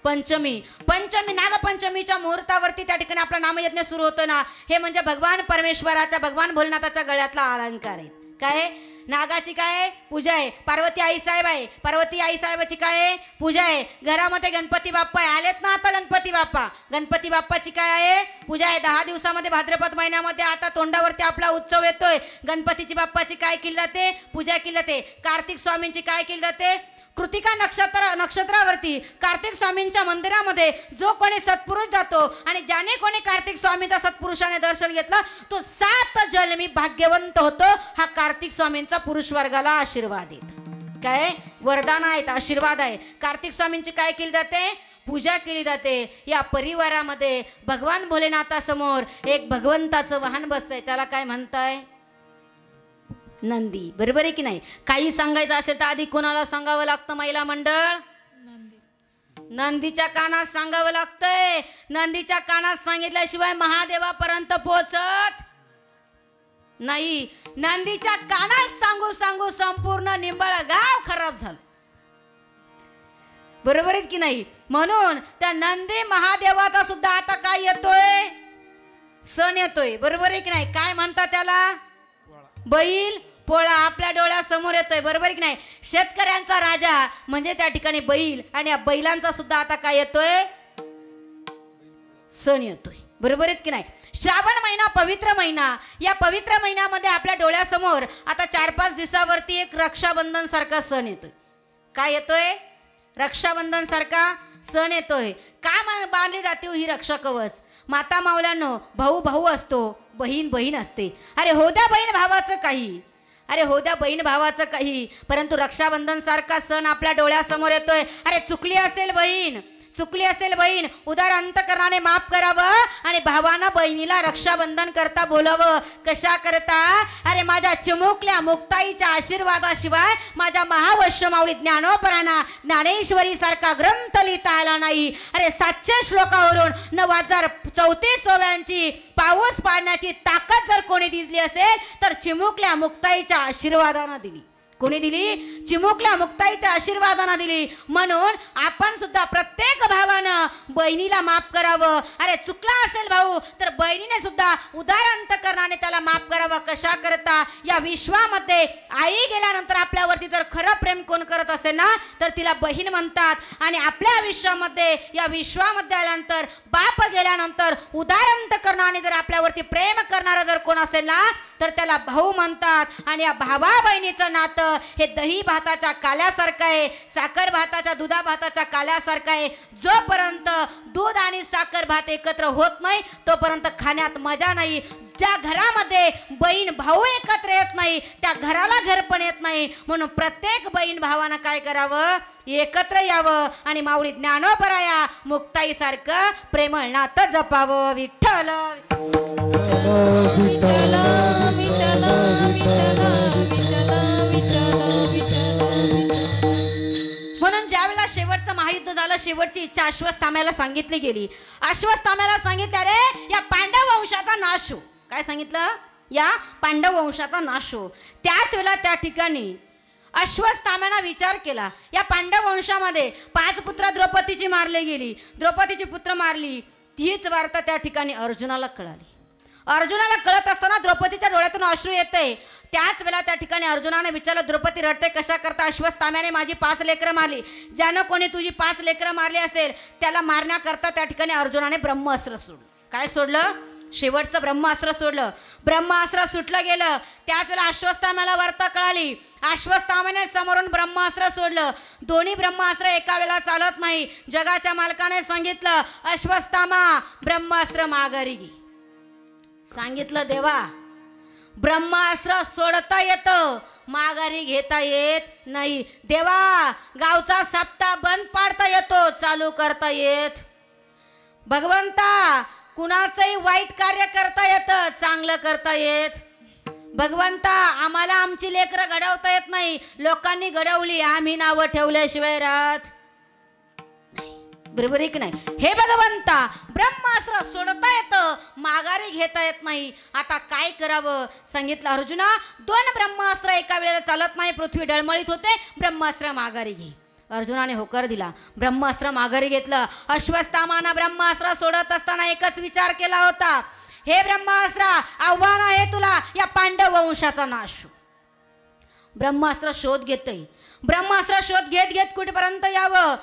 पंचमी. पंचमी नागपंचमीच्या मुहूर्तावरती त्या ठिकाणी आपला नामयज्ञ सुरू होतो ना. हे म्हणजे भगवान परमेश्वराच्या भगवान भोलेनाथाच्या गळ्यातला अलंकार आहे. काय? नागाची काय पूजा आहे. पार्वती आई साहेब आहे. पार्वती आई साहेबाची काय पूजा आहे. घरामध्ये गणपती बाप्पा आहे. आलेत ना आता गणपती बाप्पा. गणपती बाप्पाची काय आहे पूजा आहे. 10 दिवसामध्ये भाद्रपद महिन्यामध्ये आता तोंडावरती आपला उत्सव येतोय. गणपतीची बाप्पाची काय केली जाते? पूजा केली जाते. कार्तिक स्वामींची काय केली जाते? कृतिका नक्षत्रावरती कार्तिक स्वामींच्या मंदिरामध्ये जो कोणी सत्पुरुष जातो आणि ज्याने कोणी कार्तिक स्वामीचा सत्पुरुषाने दर्शन घेतलं तो 7 जन्मी भाग्यवंत होतो. हा कार्तिक स्वामींचा पुरुष वर्गाला आशीर्वाद आहेत. काय वरदान आहेत, आशीर्वाद आहे. कार्तिक स्वामींची काय केली जाते? पूजा केली जाते. या परिवारामध्ये भगवान भोलेनाथासमोर एक भगवंताचं वाहन बसतंय. त्याला काय म्हणताय? नंदी. बरोबर आहे की नाही? काही सांगायचं असेल तर आधी कोणाला सांगावं लागतं? महिला मंडळ नंदीच्या कानात सांगावं लागतंय. नंदीच्या कानात सांगितल्याशिवाय महादेवापर्यंत पोहोचत नाही. नंदीच्या कानात सांगू सांगू संपूर्ण निंबाळ गाव खराब झालं. बरोबर आहे की नाही? म्हणून त्या नंदी महादेवाचा सुद्धा आता काय येतोय? सण येतोय. बरोबर आहे की नाही? काय म्हणतात त्याला? बैल पोळा आपल्या डोळ्यासमोर येतोय. बरोबर आहे की नाही? शेतकऱ्यांचा राजा म्हणजे त्या ठिकाणी बैल, आणि या बैलांचा सुद्धा आता काय येतोय? सण येतोय. बरोबर आहेत की नाही? श्रावण महिना पवित्र महिना. या पवित्र महिन्यामध्ये आपल्या डोळ्यासमोर आता 4-5 दिवसावरती एक रक्षाबंधन सारखा सण येतोय. काय येतोय? रक्षाबंधन सारखा सण येतोय. का बांधली जाते ही रक्षा कवच? माता माऊलांनो, भाऊ भाऊ असतो, बहीण बहीण असते. अरे हो द्या बहीण भावाचं काही, अरे हो द्या बहीण भावाचं काही, परंतु रक्षाबंधन सारखा सण आपल्या डोळ्यासमोर येतोय. अरे चुकली असेल बहीण, चुकली असेल बहीण, उदार अंतकरणाने माफ करावं आणि भावानं बहिणीला रक्षाबंधन करता बोलावं. कशा करता? अरे माझ्या चिमुकल्या मुक्ताईच्या आशीर्वादाशिवाय माझ्या महावैष्णमाऊली ज्ञानोपरांना ज्ञानेश्वरी सारखा ग्रंथ लिहिता आला नाही. अरे 700 श्लोकावरून 9034 ओव्यांची पाऊस पाडण्याची ताकद जर कोणी दिली असेल तर चिमुकल्या मुक्ताईच्या आशीर्वादानं दिली. कोणी दिली? चिमुकल्या मुक्ताईच्या आशीर्वादानं दिली. म्हणून आपण सुद्धा प्रत्येक भावानं बहिणीला माफ करावं. अरे चुकला असेल भाऊ तर बहिणीने सुद्धा उदार अंतकरणाने त्याला माफ करावं. कशा करता? या विश्वामध्ये आई गेल्यानंतर आपल्यावरती जर खरं प्रेम कोण करत असेल ना तर तिला बहीण म्हणतात. आणि आपल्या विश्वामध्ये, या विश्वामध्ये आल्यानंतर बाप गेल्यानंतर उदार अंतकरणाने जर आपल्यावरती प्रेम करणारा जर कोण असेल ना तर त्याला भाऊ म्हणतात. आणि या भावा बहिणीचं नातं हे दही भाताच्या काल्यासारखं आहे, साखर भाताच्या दुधा भाताच्या काल्यासारखं आहे. जोपर्यंत दूध आणि साखर भात एकत्र होत नाही तोपर्यंत खाण्यात मजा नाही. ज्या घरामध्ये बहीण भाऊ एकत्र येत नाही त्या घराला घर पण येत नाही. म्हणून प्रत्येक बहीण भावानं काय करावं? एकत्र यावं आणि माऊली ज्ञानोपराया मुक्ताई सारखं प्रेमळ नातं जपावं. विठ्ठल विठ्ठल विठ्ठल म्हणून ज्यावेळेला शेवटचं महायुद्ध झालं, शेवटची इच्छा अश्वत्थाम्याला सांगितली गेली. अश्वत्थाम्याला सांगितलं अरे या पांडव वंशाचा नाश हो. काय सांगितलं? या पांडव वंशाचा नाश हो. त्याच वेळेला त्या ठिकाणी अश्वत्थाम्यानं विचार केला, या पांडव वंशामध्ये 5 पुत्र द्रौपदीची मारली गेली, द्रौपदीची पुत्र मारली. तीच वार्ता त्या ठिकाणी अर्जुनाला कळाली. अर्जुनाला कळत असताना द्रौपदीच्या डोळ्यातून अश्रू येते. त्याच वेळेला त्या ठिकाणी अर्जुनाने विचारलं, द्रौपदी रडते कशा करता? अश्वत्थाम्याने माझी 5 लेकरं मारली. ज्यानं कोणी तुझी 5 लेकरं मारली असेल त्याला मारण्याकरता त्या ठिकाणी अर्जुनाने ब्रह्मास्त्र सोडलं. काय सोडलं? शेवटचं ब्रह्मास्त्र सोडलं. ब्रह्मास्त्र सुटलं गेलं. त्याच वेळेला अश्वत्थाम्याला वार्ता कळाली. अश्वत्थाम्याने समोरून ब्रह्मास्त्र सोडलं. दोन्ही ब्रह्मास्त्र एका वेळेला चालत नाही. जगाच्या मालकाने सांगितलं, अश्वत्थामा ब्रह्मास्त्र माघारी घे. सांगितलं देवा, ब्रह्मास्त्र सोडता येतं, माघारी घेता येत नाही. देवा, गावचा सप्ताह बंद पाडता येतो, चालू करता येत. भगवंता, कुणाचंही वाईट कार्य करता येतं, चांगलं करता येत. भगवंता, आम्हाला आमची लेकरं घडवता येत नाही, लोकांनी घडवली, आम्ही नावं ठेवल्याशिवाय राहत. बरोबर आहे की नाही? हे भगवंता, ब्रह्मास्त्र सोडता येतं, माघारी घेता येत नाही. आता काय करावं? सांगितलं, अर्जुना 2 ब्रह्मास्त्र एका वेळेला चालत नाही, पृथ्वी डळमळीत होते, ब्रह्मास्त्र माघारी घे. अर्जुनाने होकार दिला. ब्रह्मास्त्र माघारी घेतलं. अश्वत्थामानं ब्रह्मास्त्र सोडत असताना एकच विचार केला होता, हे ब्रह्मास्त्र, आव्हान आहे तुला, या पांडव वंशाचा नाश. ब्रह्मास्त्र शोध घेतय. ब्रह्मास्त्र शोध घेत घेत कुठपर्यंत यावं?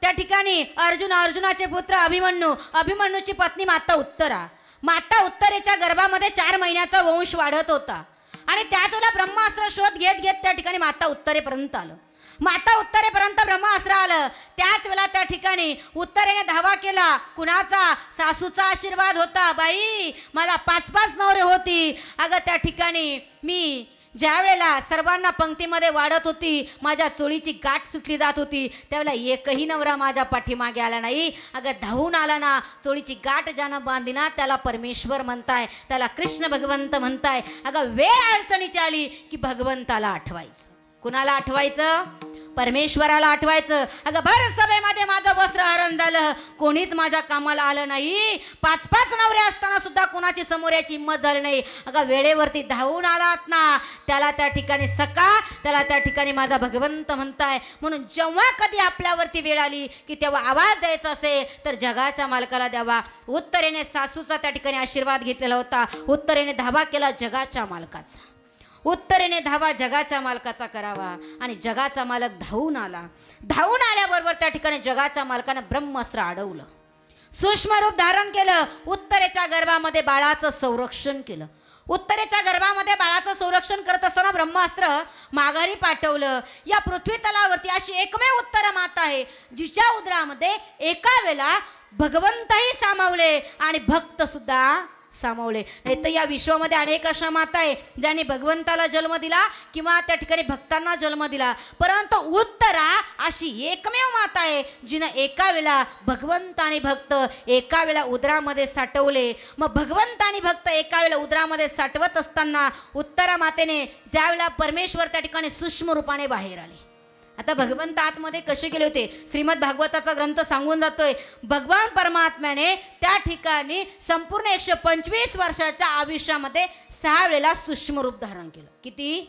त्या ठिकाणी अर्जुनाचे पुत्र अभिमन्यू, अभिमन्यूची पत्नी माता उत्तरा. माता उत्तरेच्या गर्भामध्ये 4 महिन्याचा वंश वाढत होता. आणि त्याच वेळेला ब्रह्मास्त्र शोध घेत घेत त्या ठिकाणी माता उत्तरेपर्यंत आलं. माता उत्तरेपर्यंत ब्रह्मास्त्र आलं. त्याच वेळेला त्या ठिकाणी उत्तरेने धावा केला. कुणाचा? सासूचा आशीर्वाद होता. बाई, मला 5-5 नवरे होती. अगं त्या ठिकाणी मी ज्या वेळेला सर्वांना पंक्तीमध्ये वाढत होती, माझ्या चोळीची गाठ सुटली जात होती, त्यावेळेला एकही नवरा माझ्या पाठीमागे आला नाही. अगं धावून आला ना, चोळीची गाठ ज्यानं बांधली ना त्याला परमेश्वर म्हणताय, त्याला कृष्ण भगवंत म्हणताय. अगं वेळ अडचणीची आली की भगवंताला आठवायचं. कुणाला आठवायचं? परमेश्वराला आठवायचं, अगं भर सभेमध्ये माझं वस्त्र हरण झालं, कोणीच माझ्या कामाला आलं नाही, 5-5 नवरे असताना सुद्धा कोणाची समोर याची हिंमत झाली नाही. अगं वेळेवरती धावून आलात ना, त्याला त्या ठिकाणी सका, त्याला त्या ठिकाणी माझा भगवंत म्हणताय. म्हणून जेव्हा कधी आपल्यावरती वेळ आली की तेव्हा आवाज द्यायचा असेल तर जगाच्या मालकाला द्यावा. उत्तरेने सासूचा त्या ठिकाणी आशीर्वाद घेतलेला होता, उत्तरेने धावा केला जगाच्या मालकाचा, उत्तरेने धावा जगाच्या मालकाचा करावा. आणि जगाचा मालक धावून आला. धावून आल्याबरोबर त्या ठिकाणी जगाच्या मालकानं ब्रह्मास्त्र अडवलं, सूक्ष्म रूप धारण केलं, उत्तरेच्या गर्भामध्ये बाळाचं संरक्षण केलं. उत्तरेच्या गर्भामध्ये बाळाचं संरक्षण करत असताना ब्रह्मास्त्र माघारी पाठवलं. या पृथ्वी तलावरती अशी एकमेव उत्तर माता आहे जिच्या उदरामध्ये एका वेळेला भगवंतही सामावले आणि भक्त सुद्धा सामावले. नाही तर या विश्वामध्ये अनेक अशा माता आहे ज्यांनी भगवंताला जन्म दिला किंवा त्या ठिकाणी भक्तांना जन्म दिला, परंतु उत्तरा अशी एकमेव माता आहे जिनं एका वेळेला भगवंत आणि भक्त एका वेळेला उदरामध्ये साठवले. मग भगवंत आणि भक्त एका वेळेला उदरामध्ये साठवत असताना उत्तरा मातेने ज्या वेळेला परमेश्वर त्या ठिकाणी सूक्ष्म रूपाने बाहेर आले. आता भगवंत आतमध्ये कसे गेले होते, श्रीमद भागवताचा ग्रंथ सांगून जातोय, भगवान परमात्म्याने त्या ठिकाणी संपूर्ण 125 वर्षाच्या आयुष्यामध्ये 6 वेळेला सूक्ष्म रूप धारण केलं. किती?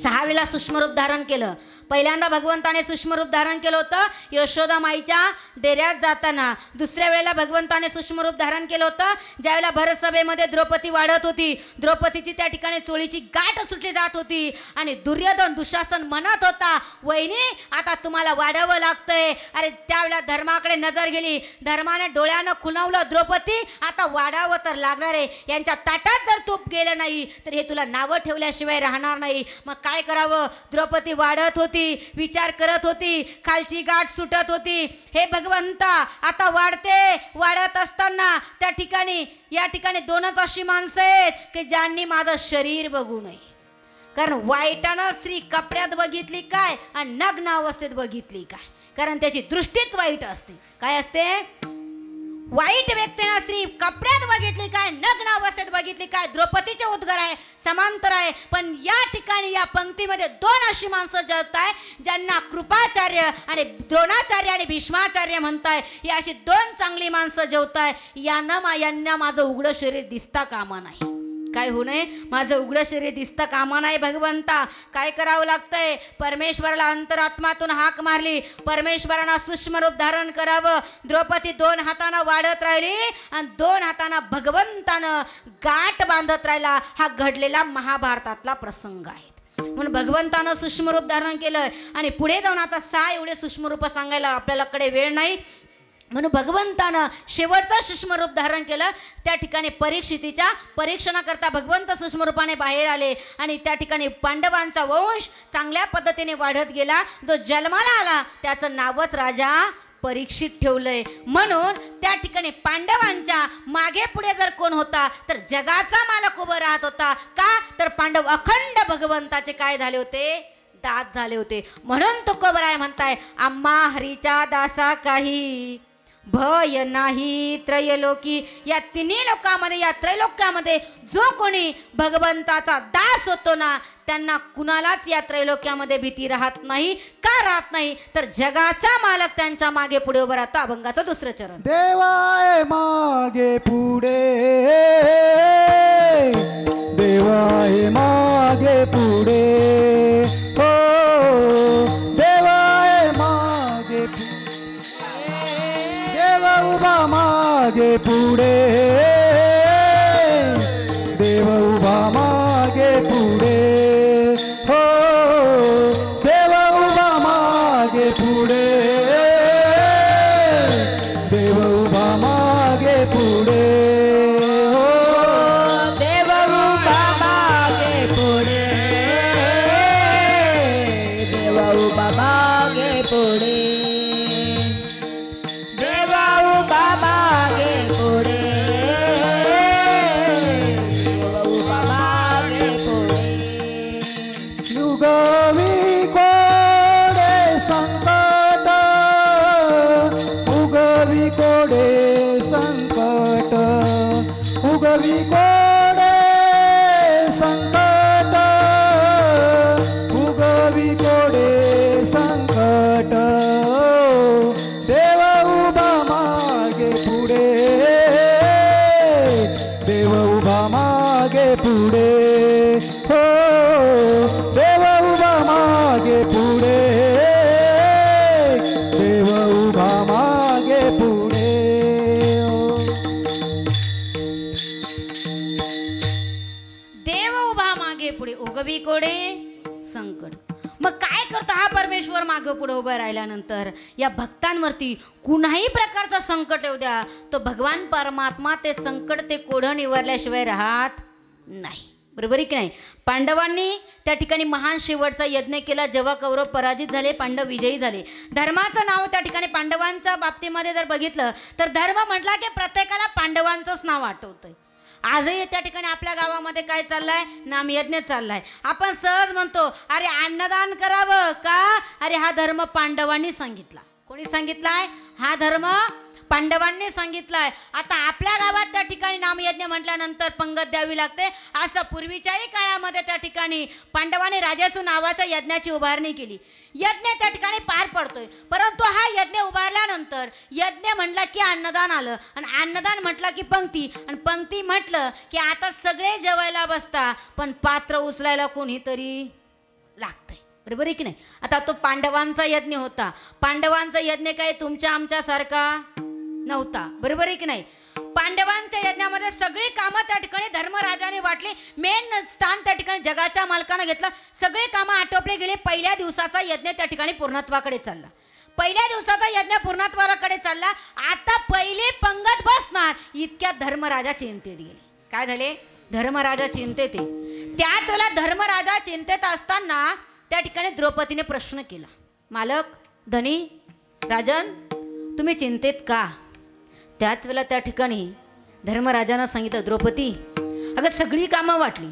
6 वेळेला सूक्ष्म रूप धारण केलं. पहिल्यांदा भगवंताने सूक्ष्म रूप धारण केलं होतं यशोदा माईच्या डेऱ्यात जाताना. दुसऱ्या वेळेला भगवंताने सूक्ष्म रूप धारण केलं होतं ज्यावेळेला भरसभेमध्ये द्रौपदी वाढत होती, द्रौपदीची त्या ठिकाणी चोळीची गाठ सुटली जात होती आणि दुर्योधन दुःशासन म्हणत होता, वहिनी आता तुम्हाला वाढावं लागतंय. अरे त्यावेळेला धर्माकडे नजर गेली, धर्माने डोळ्यानं खुणावलं, द्रौपदी आता वाढावं तर लागणार आहे, यांच्या ताटात जर तूप गेलं नाही तर हे तुला नावं ठेवल्याशिवाय राहणार नाही. मग काय करावं? द्रौपदी वाढत होती, विचार करत होती, खालची गाठ सुटत होती, हे भगवंता आता वाढत असताना त्या ठिकाणी या ठिकाणी 2च अशी माणसं आहेत की ज्यांनी माझं शरीर बघू नये. कारण वाईटानं स्त्री कपड्यात बघितली काय आणि नग्न अवस्थेत बघितली काय, कारण त्याची दृष्टीच वाईट असते. काय असते? वाईट व्यक्तीनं स्त्री कपड्यात बघितली काय, नग्न अवस्थेत बघितली काय. द्रौपदीचे उद्गार आहे, समांतर आहे. पण या ठिकाणी या पंक्तीमध्ये 2 अशी माणसं जळताय ज्यांना कृपाचार्य आणि द्रोणाचार्य आणि भीष्माचार्य म्हणताय. ही अशी 2 चांगली माणसं जेवताय. यांना माझं उघडं शरीर दिसता कामा नाही. काय होऊ नये? माझं उघडं शरीर दिसतं कामा नाही. भगवंता काय करावं लागतंय? परमेश्वराला अंतरात्मातून हाक मारली, परमेश्वरानं सूक्ष्म रूप धारण करावं. द्रौपदी 2 हातानं वाढत राहिली आणि 2 हातानं भगवंतानं गाठ बांधत राहिला. हा घडलेला महाभारतातला प्रसंग आहे. म्हणून भगवंतानं सूक्ष्म रूप धारण केलं आणि पुढे जाऊन आता 6 एवढे सूक्ष्म रूप सांगायला आपल्याकडे वेळ नाही. म्हणून भगवंतानं शेवटचं सूक्ष्म रूप धारण केलं. त्या ठिकाणी परीक्षितीच्या परीक्षणाकरता भगवंत सूक्ष्म रूपाने बाहेर आले आणि त्या ठिकाणी पांडवांचा वंश चांगल्या पद्धतीने वाढत गेला. जो जन्माला आला त्याचं नावच राजा परीक्षित ठेवलंय. म्हणून त्या ठिकाणी पांडवांच्या मागे पुढे जर कोण होता तर जगाचा मालक उभं राहत होता. का तर पांडव अखंड भगवंताचे काय झाले होते? दास झाले होते. म्हणून तुकोबराय म्हणताय, आम्हा हरीच्या दासा काही भय नाही त्रैलोकी. या 3 लोकांमध्ये, या त्रैलोक्यामध्ये जो कोणी भगवंताचा दास होतो ना त्यांना कुणालाच या त्रैलोक्यामध्ये भीती राहत नाही. का राहत नाही? तर जगाचा मालक त्यांच्या मागे पुढे उभं राहतो. अभंगाचं 2रं चरण. देवाय मागे पुढे, देवाय मागे पुढे, हो देवाय मागे पुढे, देव उभा मागे पुढे, देव उभा मागे पुढे, हो देव उभा मागे पुढे, देव उभा मागे पुढे, हो देव उभा मागे पुढे, देव उभा मागे पुढे, देव उभा मागे पुढे, देव उभा मागे पुढे. युगवी कोडे संकट, उगवी कोडे संकट, उगवी कोडे संकट, उगवी कोडे पुढे हो देव उभा मागे पुढे देव उभा मागे पुढे देव उभा मागे पुढे उगवी कोडे संकट. मग काय करतो हा परमेश्वर मागं पुढे उभं राहिल्यानंतर या भक्तांवरती कुणाही प्रकारचं संकट येऊ द्या तो भगवान परमात्मा ते संकट ते कोढं निवारल्याशिवाय राहत नाही. बरोबर आहे की नाही. पांडवांनी त्या ठिकाणी महान शेवटचा यज्ञ केला. जेव्हा कौरव पराजित झाले पांडव विजयी झाले. धर्माचं नाव त्या ठिकाणी पांडवांच्या बाबतीमध्ये जर बघितलं तर धर्म म्हटला की प्रत्येकाला पांडवांचंच नाव आठवतंय. आजही त्या ठिकाणी आपल्या गावामध्ये काय चाललाय नामयज्ञ चाललाय. आपण सहज म्हणतो अरे अन्नदान करावं का. अरे हा धर्म पांडवांनी सांगितला. कोणी सांगितलाय. हा धर्म पांडवांनी सांगितलाय. आता आपल्या गावात त्या ठिकाणी नामयज्ञ म्हटल्यानंतर पंगत द्यावी लागते. असं पूर्वीच्याही काळामध्ये त्या ठिकाणी पांडवांनी राजासू नावाच्या यज्ञाची उभारणी केली. यज्ञ त्या ठिकाणी पार पडतोय. परंतु हा यज्ञ उभारल्यानंतर यज्ञ म्हटलं की अन्नदान आलं आणि अन्नदान म्हटलं की पंक्ती आणि पंक्ती म्हटलं की आता सगळे जेवायला बसता पण पात्र उचलायला कोणीतरी लागतंय. बरोबर आहे की नाही. आता तो पांडवांचा यज्ञ होता. पांडवांचा यज्ञ काय तुमच्या आमच्यासारखा नव्हता. बरोबर आहे की नाही. पांडवांच्या यज्ञामध्ये सगळी कामं त्या ठिकाणी धर्मराजाने वाटली. मेन स्थान त्या ठिकाणी जगाच्या मालकानं घेतलं. सगळी कामं आटोपले गेले. पहिल्या दिवसाचा यज्ञ त्या ठिकाणी पूर्णत्वाकडे चालला. पहिल्या दिवसाचा यज्ञ पूर्णत्वाकडे चालला. आता पहिली पंगत बसणार इतक्यात धर्मराजा चिंतेत गेले. काय झाले. धर्मराजा चिंतेत आहे. त्याच वेळेला धर्मराजा चिंतेत असताना त्या ठिकाणी द्रौपदीने प्रश्न केला. मालक धनी राजन तुम्ही चिंतेत का. त्याच वेळेला त्या ठिकाणी धर्मराजानं सांगितलं द्रौपदी अगं सगळी कामं वाटली.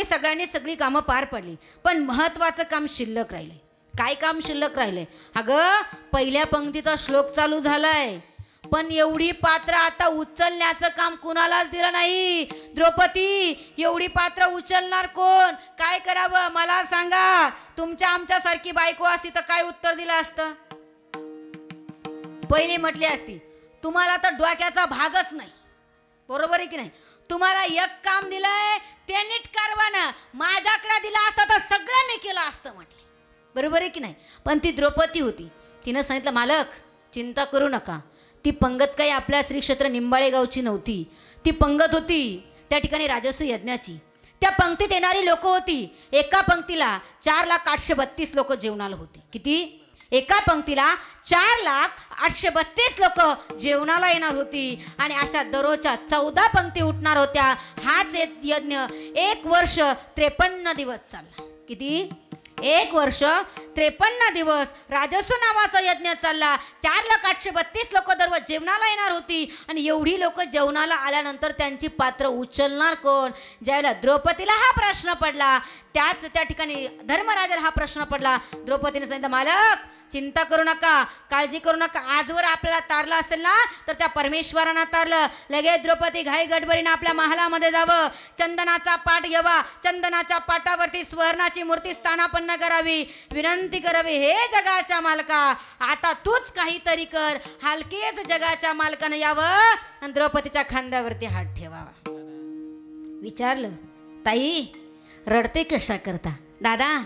सगळ्यांनी सगळी कामं पार पडली पण महत्त्वाचं काम शिल्लक राहिले. काय काम शिल्लक राहिले. अगं पहिल्या पंक्तीचा श्लोक चालू झालाय पण एवढी पात्र आता उचलण्याचं काम कुणालाच दिलं नाही. द्रौपदी एवढी पात्र उचलणार कोण. काय करावं मला सांगा. तुमच्या आमच्यासारखी बायको असती तर काय उत्तर दिलं असतं. पहिली म्हटली असती तुम्हाला तर डोक्याचा भागच नाही. बरोबर आहे की नाही. तुम्हाला एक काम दिलंय ते नीट करवाना. माझ्याकडे दिलं असतं तर सगळं मी केलं असतं म्हटले. बरोबर आहे की नाही. पण ती द्रौपदी होती. तिनं सांगितलं मालक चिंता करू नका. ती पंगत काही आपल्या श्री क्षेत्र निंबाळे गावची नव्हती. ती पंगत होती त्या ठिकाणी राजस्व यज्ञाची. त्या पंक्तीत येणारी लोक होती. एका पंक्तीला 4,832 लोक जेवणाला होते. किती. एका पंक्तीला 4,832 लोक जेवणाला येणार होती आणि अशा दररोजच्या 14 पंक्ती उठणार होत्या. हाच यज्ञ 1 वर्ष 53 दिवस चालला. किती. 1 वर्ष 53 दिवस राजस्व नावाचा यज्ञ चालला. 4,832 लोक दररोज जेवणाला येणार होती आणि एवढी लोक जेवणाला आल्यानंतर त्यांची पात्र उचलणार कोण. ज्यावेळेला द्रौपदीला हा प्रश्न पडला त्याच त्या ठिकाणी धर्मराजाला हा प्रश्न पडला. द्रौपदीने सांगितलं मालक चिंता करू नका काळजी करू नका. आजवर आपल्याला तारलं असेल ना तर त्या परमेश्वरानं तारलं. लगेच द्रौपदी घाई गडबडीनं आपल्या महालामध्ये जावं. चंदनाचा पाट घ्यावा. चंदनाच्या पाटावरती स्वर्णाची मूर्ती स्थानापन्न करावी. विनंती करावी हे जगाच्या मालका आता तूच काहीतरी कर. हलकेच जगाच्या मालकानं यावं आणि द्रौपदीच्या खांद्यावरती हात ठेवावा. विचारलं ताई रडते कशा करता. दादा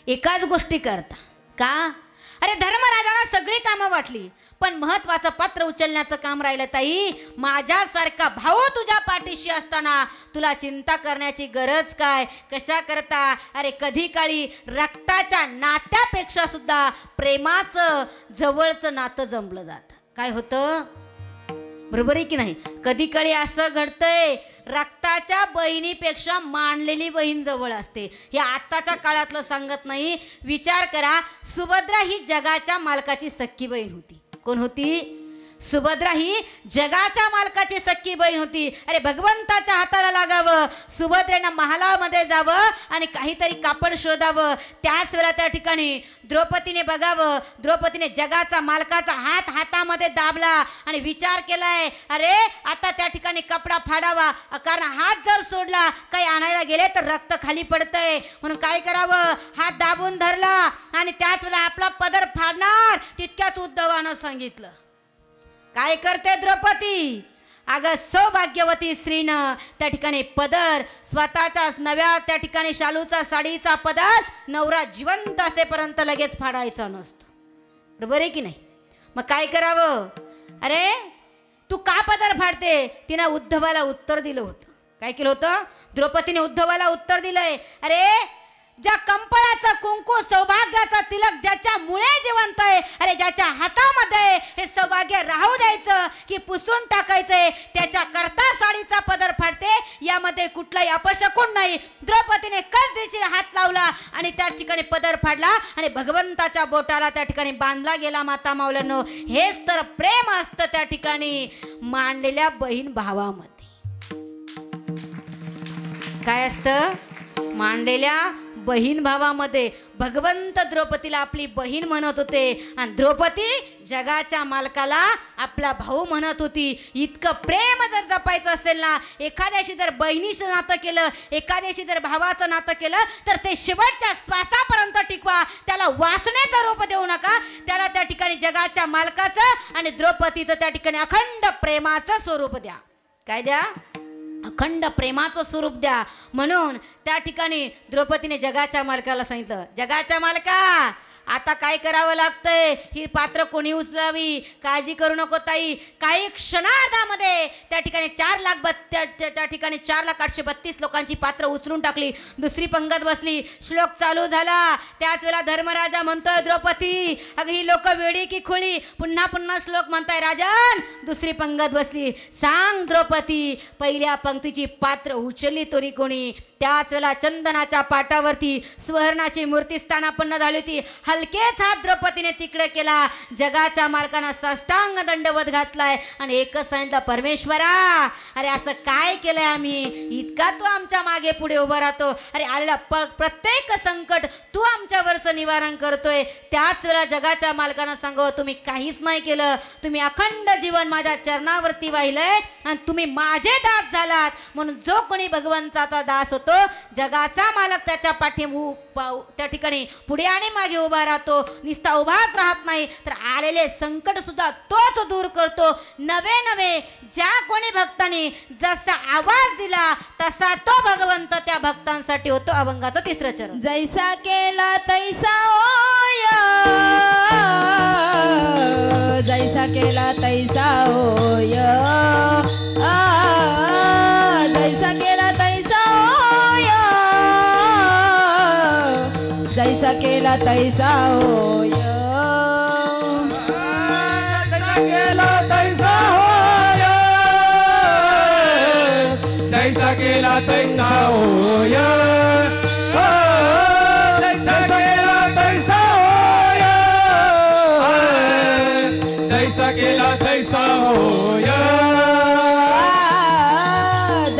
एकाच गोष्टी करता का. अरे धर्मराजाला सगळी कामं वाटली पण महत्वाचं पात्र उचलण्याचं काम राहिलं. ताई माझ्यासारखा भाऊ तुझ्या पाठीशी असताना तुला चिंता करण्याची गरज काय. कशा करता. अरे कधी काळी रक्ताच्या नात्यापेक्षा सुद्धा प्रेमाचं जवळचं नातं जमलं जातं. काय होतं. बरोबर आहे की नाही. कधी काळी असं घडतंय रक्ताच्या बहिणीपेक्षा मानलेली बहीण जवळ असते. हे आत्ताच्या काळातलं सांगत नाही. विचार करा सुभद्रा ही जगाच्या मालकाची सख्खी बहीण होती. कोण होती. सुभद्रा ही जगाच्या मालकाची सख्खी बहीण होती. अरे भगवंताच्या हाताला लागावं. सुभद्रेनं महालामध्ये जावं आणि काहीतरी कापड शोधावं. त्याच वेळा त्या ठिकाणी द्रौपदीने बघावं. द्रौपदीने जगाचा मालकाचा हात हातामध्ये दाबला आणि विचार केलाय अरे आता त्या ठिकाणी कपडा फाडावा. कारण हात जर सोडला काही आणायला गेले तर रक्त खाली पडतंय. म्हणून काय करावं. हात दाबून धरला आणि त्याच वेळेला आपला पदर फाडणार. तितक्यात उद्धवानं सांगितलं. काय करते द्रौपदी. अगं सौभाग्यवती स्त्रीनं त्या ठिकाणी पदर स्वतःच्या नव्या त्या ठिकाणी शालूचा साडीचा पदर नवरा जिवंत असेपर्यंत लगेच फाडायचा नसतो, बरोबर आहे की नाही? मग काय करावं? अरे तू का पदर फाडते? तिनं उद्धवाला उत्तर दिलं होतं. काय केलं होतं? द्रौपदीने उद्धवाला उत्तर दिलंय, अरे ज्या कंपळाचा कुंकू सौभाग्याचा तिलक ज्याच्यामुळे जिवंत आहे, अरे ज्याच्या हातामध्ये हे सौभाग्य राहू द्यायचं की पुसून टाकायचंय, त्याच्या करता साडीचा पदर फाडते, यामध्ये कुठलाही अपशकुन नाही. द्रौपदीने कसदेशीर हात लावला आणि त्या ठिकाणी पदर फाडला आणि भगवंताच्या बोटाला त्या ठिकाणी बांधला गेला. माता माऊल्यांनो, हेच तर प्रेम असतं त्या ठिकाणी मांडलेल्या बहीण भावामध्ये. काय असतं? मांडलेल्या बहीण भावामध्ये. भगवंत द्रौपदीला आपली बहीण म्हणत होते आणि द्रौपदी जगाच्या मालकाला आपला भाऊ म्हणत होती. इतकं प्रेम जर जपायचं असेल ना, एखाद्याशी जर बहिणीचं नातं केलं, एखाद्याशी जर भावाचं नातं केलं, तर ते शेवटच्या श्वासापर्यंत टिकवा. त्याला वासनेचं रूप देऊ नका, त्याला त्या ठिकाणी जगाच्या मालकाचं आणि द्रौपदीचं त्या ठिकाणी अखंड प्रेमाचं स्वरूप द्या. काय द्या? अखंड प्रेमाचं स्वरूप द्या. म्हणून त्या ठिकाणी द्रौपदीने जगाच्या मालकाला सांगितलं, जगाच्या मालका आता काय करावं लागतंय, ही पात्र कोणी उचलावी, काळजी करू नको ताई. काही क्षणार्धामध्ये त्या ठिकाणी 4,832 लोकांची पात्र उचलून टाकली. दुसरी पंगत बसली, श्लोक चालू झाला. त्याच वेळेला धर्मराजा म्हणतोय, द्रौपदी अगं ही लोक वेडी की खुळी? पुन्हा पुन्हा श्लोक म्हणताय. राजन, दुसरी पंगत बसली, सांग द्रौपदी पहिल्या पंक्तीची पात्र उचलली तरी कोणी? त्याच वेळेला चंदनाच्या पाटावरती सुवर्णाची मूर्ती स्थानापन्न झाली होती. हलकेच हात द्रौपदीने तिकडे केला. जगाच्या मालकांना साष्टांग दंडवत घातलाय आणि एकच सांगितलं, परमेश्वरा अरे असं काय केलंय आम्ही, इतका तू आमच्या मागे पुढे उभा राहतो, अरे आलेला प्रत्येक संकट तू आमच्यावरचं निवारण करतोय. त्याच वेळा जगाच्या मालकांना सांगव, तुम्ही काहीच नाही केलं, तुम्ही अखंड जीवन माझ्या चरणावरती वाहिलंय आणि तुम्ही माझे दास झालात. म्हणून जो कोणी भगवंताचा दास होतो, जगाचा मालक त्याच्या पाठी त्या ठिकाणी पुढे आणि मागे उभा राहतो, निस्ता उभाच राहत नाही, तर आलेले संकट सुद्धा तोच दूर करतो. नवे नवे ज्या कोणी भक्तांनी जसा आवाज दिला तसा तो भगवंत त्या भक्तांसाठी होतो. अभंगाचं तिसरं चरण. जैसा केला तैसा होय, जैसा केला तैसा होय, जैसा केला तैसा होय, जैसा केला तैसा होय, जैसा केला तैसा होय, जैसा केला तैसा होय, जैसा केला तैसा होय, जैसा केला तैसा होय,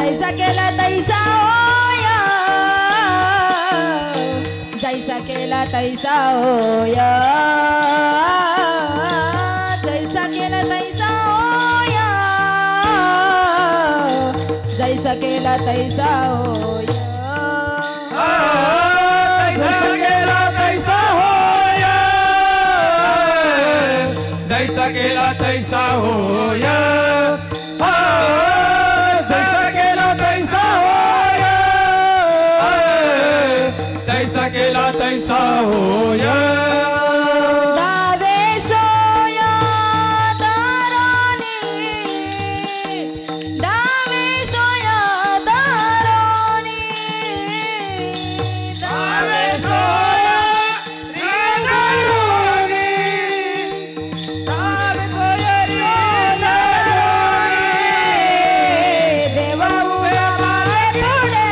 जैसा केला तैसा होय, जैसा केला तैसा होय, जैसा केला तैसा होय, जैसा केला तैसा होय, जैसा केला तैसा होय, जैसा केला तैसा होय, जैसा केला तैसा होय, जैसा केला तैसा होय. दावे सोया दारानी, दावे सोया दारानी, दावे सोया दारानी, दावे सोया दारानी, देवा उभा मागे पुढे,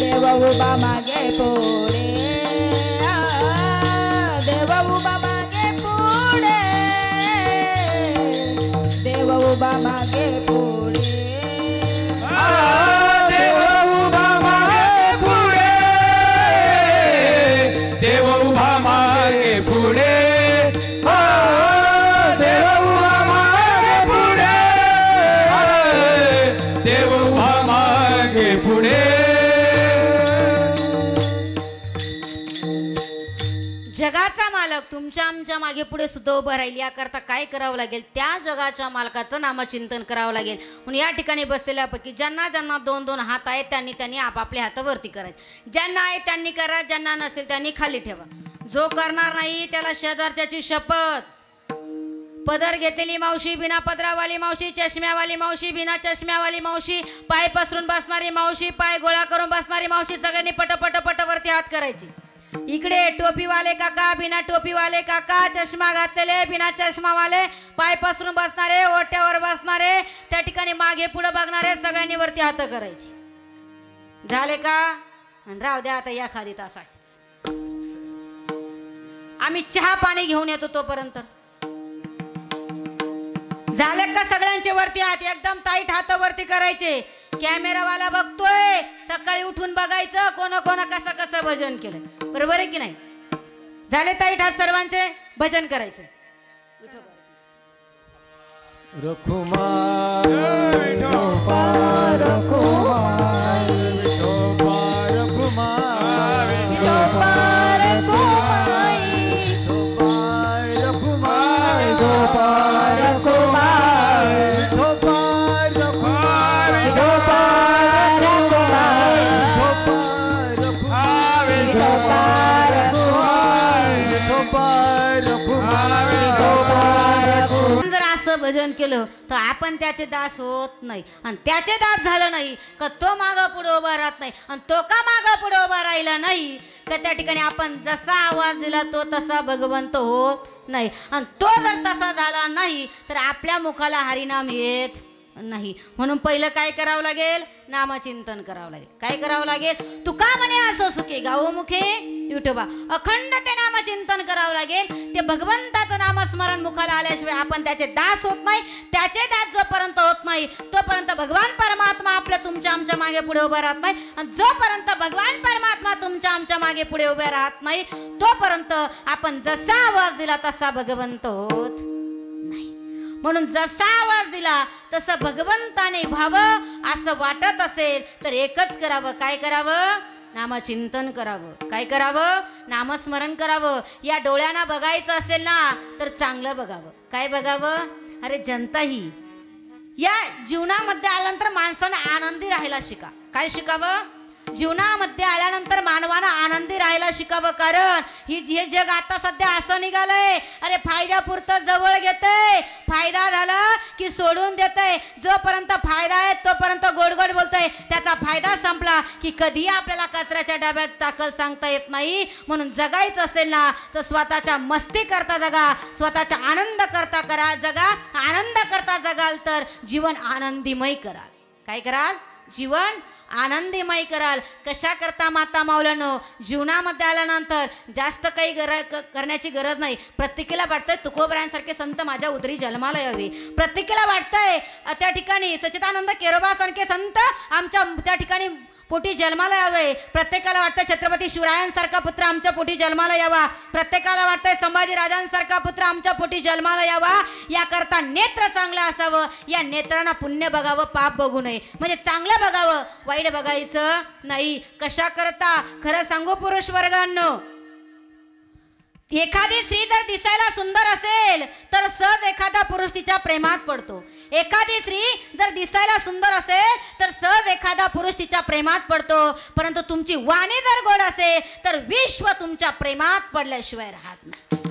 देवा उभा मागे पुढे, देवा उभा मागे पुढे, देवा उभा मागे पुढे, देव उभा मागे पुढे, देव उभा मागे पुढे, देव उभा मागे पुढे, देव उभा मागे पुढे. जगाचा मालक मालक तुमच्या आमच्या मागे पुढे सुद्धा उभं राहील याकरता काय करावं लागेल? त्या जगाच्या मालकाचं नामचिंतन करावं लागेल. म्हणून या ठिकाणी बसलेल्यापैकी ज्यांना ज्यांना 2-2 हात आहेत त्यांनी आपापले हात वरती करायचे. ज्यांना आहे त्यांनी करा, ज्यांना नसेल त्यांनी खाली ठेवा. जो करणार नाही त्याला शेजारच्याची शपथ. पदर घेतलेली मावशी, बिना पदरावाली मावशी, चष्म्यावाली मावशी, बिना चष्म्यावाली मावशी, पाय पसरून बसणारी मावशी, पाय गोळा करून बसणारी मावशी, सगळ्यांनी पट वरती हात करायची. इकडे टोपीवाले काका, बिना टोपीवाले काका, चष्मा घातलेले, बिना चष्मावाले, पाय पसरून बसणारे, ओट्यावर बसणारे, त्या ठिकाणी मागे पुढे बघणारे, सगळ्यांनी वरती हात करायची. झाले का? राहू द्या आता या खाली तास अशीच. आम्ही चहा पाणी घेऊन येतो तोपर्यंत. झाले का सगळ्यांचे वरती हात? एकदम टाईट हात वरती करायचे. कॅमेरावाला बघतोय, सकाळी उठून बघायचं कोण कसं भजन केलं. बरोबर आहे की नाही? झाले टाईट हात सर्वांचे? भजन करायचं. रखुमार विठोबा रखुमार, विठोबा रखुमार, विठोबा रखुमार, विठोबा रखुमार, विठोबा रखुमार, विठोबा रखुमार, विठोबा रखुमार, विठोबा रखुमार, जर असं भजन केलं तर आपण त्याचे दास होत नाही. आणि त्याचे दास झालं नाही का तो मागं पुढे उभा राहत नाही. आणि तो का मागं पुढे उभा राहिला नाही का त्या ठिकाणी आपण जसा आवाज दिला तो तसा भगवंत होत नाही. आणि तो जर तसा झाला नाही तर आपल्या मुखाला हरिनाम येत नाही. म्हणून पहिलं काय करावं लागेल? नामचिंतन करावं लागेल. काय करावं लागेल? तू का म्हणे असो सुखे गावो मुखे विठोबा. अखंड ते नामचिंतन करावं लागेल. ते भगवंताचं नामस्मरण मुखाला आल्याशिवाय आपण त्याचे दास होत नाही. त्याचे दास जोपर्यंत होत नाही तोपर्यंत भगवान परमात्मा आपल्या तुमच्या आमच्या मागे पुढे उभा राहत नाही. आणि जोपर्यंत भगवान परमात्मा तुमच्या आमच्या मागे पुढे उभे राहत नाही तोपर्यंत आपण जसा आवाज दिला तसा भगवंत होत नाही. म्हणून जसा आवाज दिला तसं भगवंताने व्हावं असं वाटत असेल तर एकच करावं. काय करावं? नामचिंतन करावं. काय करावं? नामस्मरण करावं. या डोळ्यांना बघायचं असेल ना तर चांगलं बघावं. काय बघावं? अरे जनता ही या जीवनामध्ये आल्यानंतर माणसानं आनंदी राहायला शिका. काय शिकावं? जीवनामध्ये आल्यानंतर मानवानं आनंदी राहायला शिकावं. कारण हे जग आता सध्या असं निघालंय, अरे फायद्यापुरतं जवळ घेतंय, फायदा झाला की सोडून देतंय. जोपर्यंत फायदा आहे तोपर्यंत गोड बोलतंय. त्याचा फायदा संपला की कधी आपल्याला कचऱ्याच्या डब्यात टाकल सांगता येत नाही. म्हणून जगायचं असेल ना तर स्वतःच्या मस्ती करता जगा, स्वतःचा आनंद करता करा जगा. आनंद करता जगाल तर जीवन आनंदीमय कराल. काय कराल? जीवन आनंदीमय कराल. कशा करता माता माऊलांनो? जीवनामध्ये आल्यानंतर जास्त काही करण्याची गरज नाही. प्रत्येकाला वाटतंय तुकोबरायांसारखे संत माझ्या उदरी जन्माला यावे. प्रत्येकाला वाटतंय त्या ठिकाणी सच्चिदानंद केरोबासारखे संत आमच्या त्या ठिकाणी पोटी जन्माला यावे. प्रत्येकाला वाटतं छत्रपती शिवरायांसारखा पुत्र आमच्या पोटी जन्माला यावा. प्रत्येकाला वाटतंय संभाजी राजांसारखा पुत्र आमच्या पोटी जन्माला यावा. याकरता नेत्र चांगलं असावं. या नेत्रांना पुण्य बघावं, पाप बघू नये. म्हणजे चांगलं बघावं, वाईट बघायचं नाही. कशा करता? खरं सांगू पुरुष वर्गांनो, एखादी स्त्री जर दिसायला सुंदर असेल तर सहज एखादा पुरुष तिच्या प्रेमात पडतो. एखादी स्त्री जर दिसायला सुंदर असेल तर सहज एखादा पुरुष तिच्या प्रेमात पडतो. परंतु तुमची वाणी जर गोड असेल तर विश्व तुमच्या प्रेमात पडल्याशिवाय राहत नाही.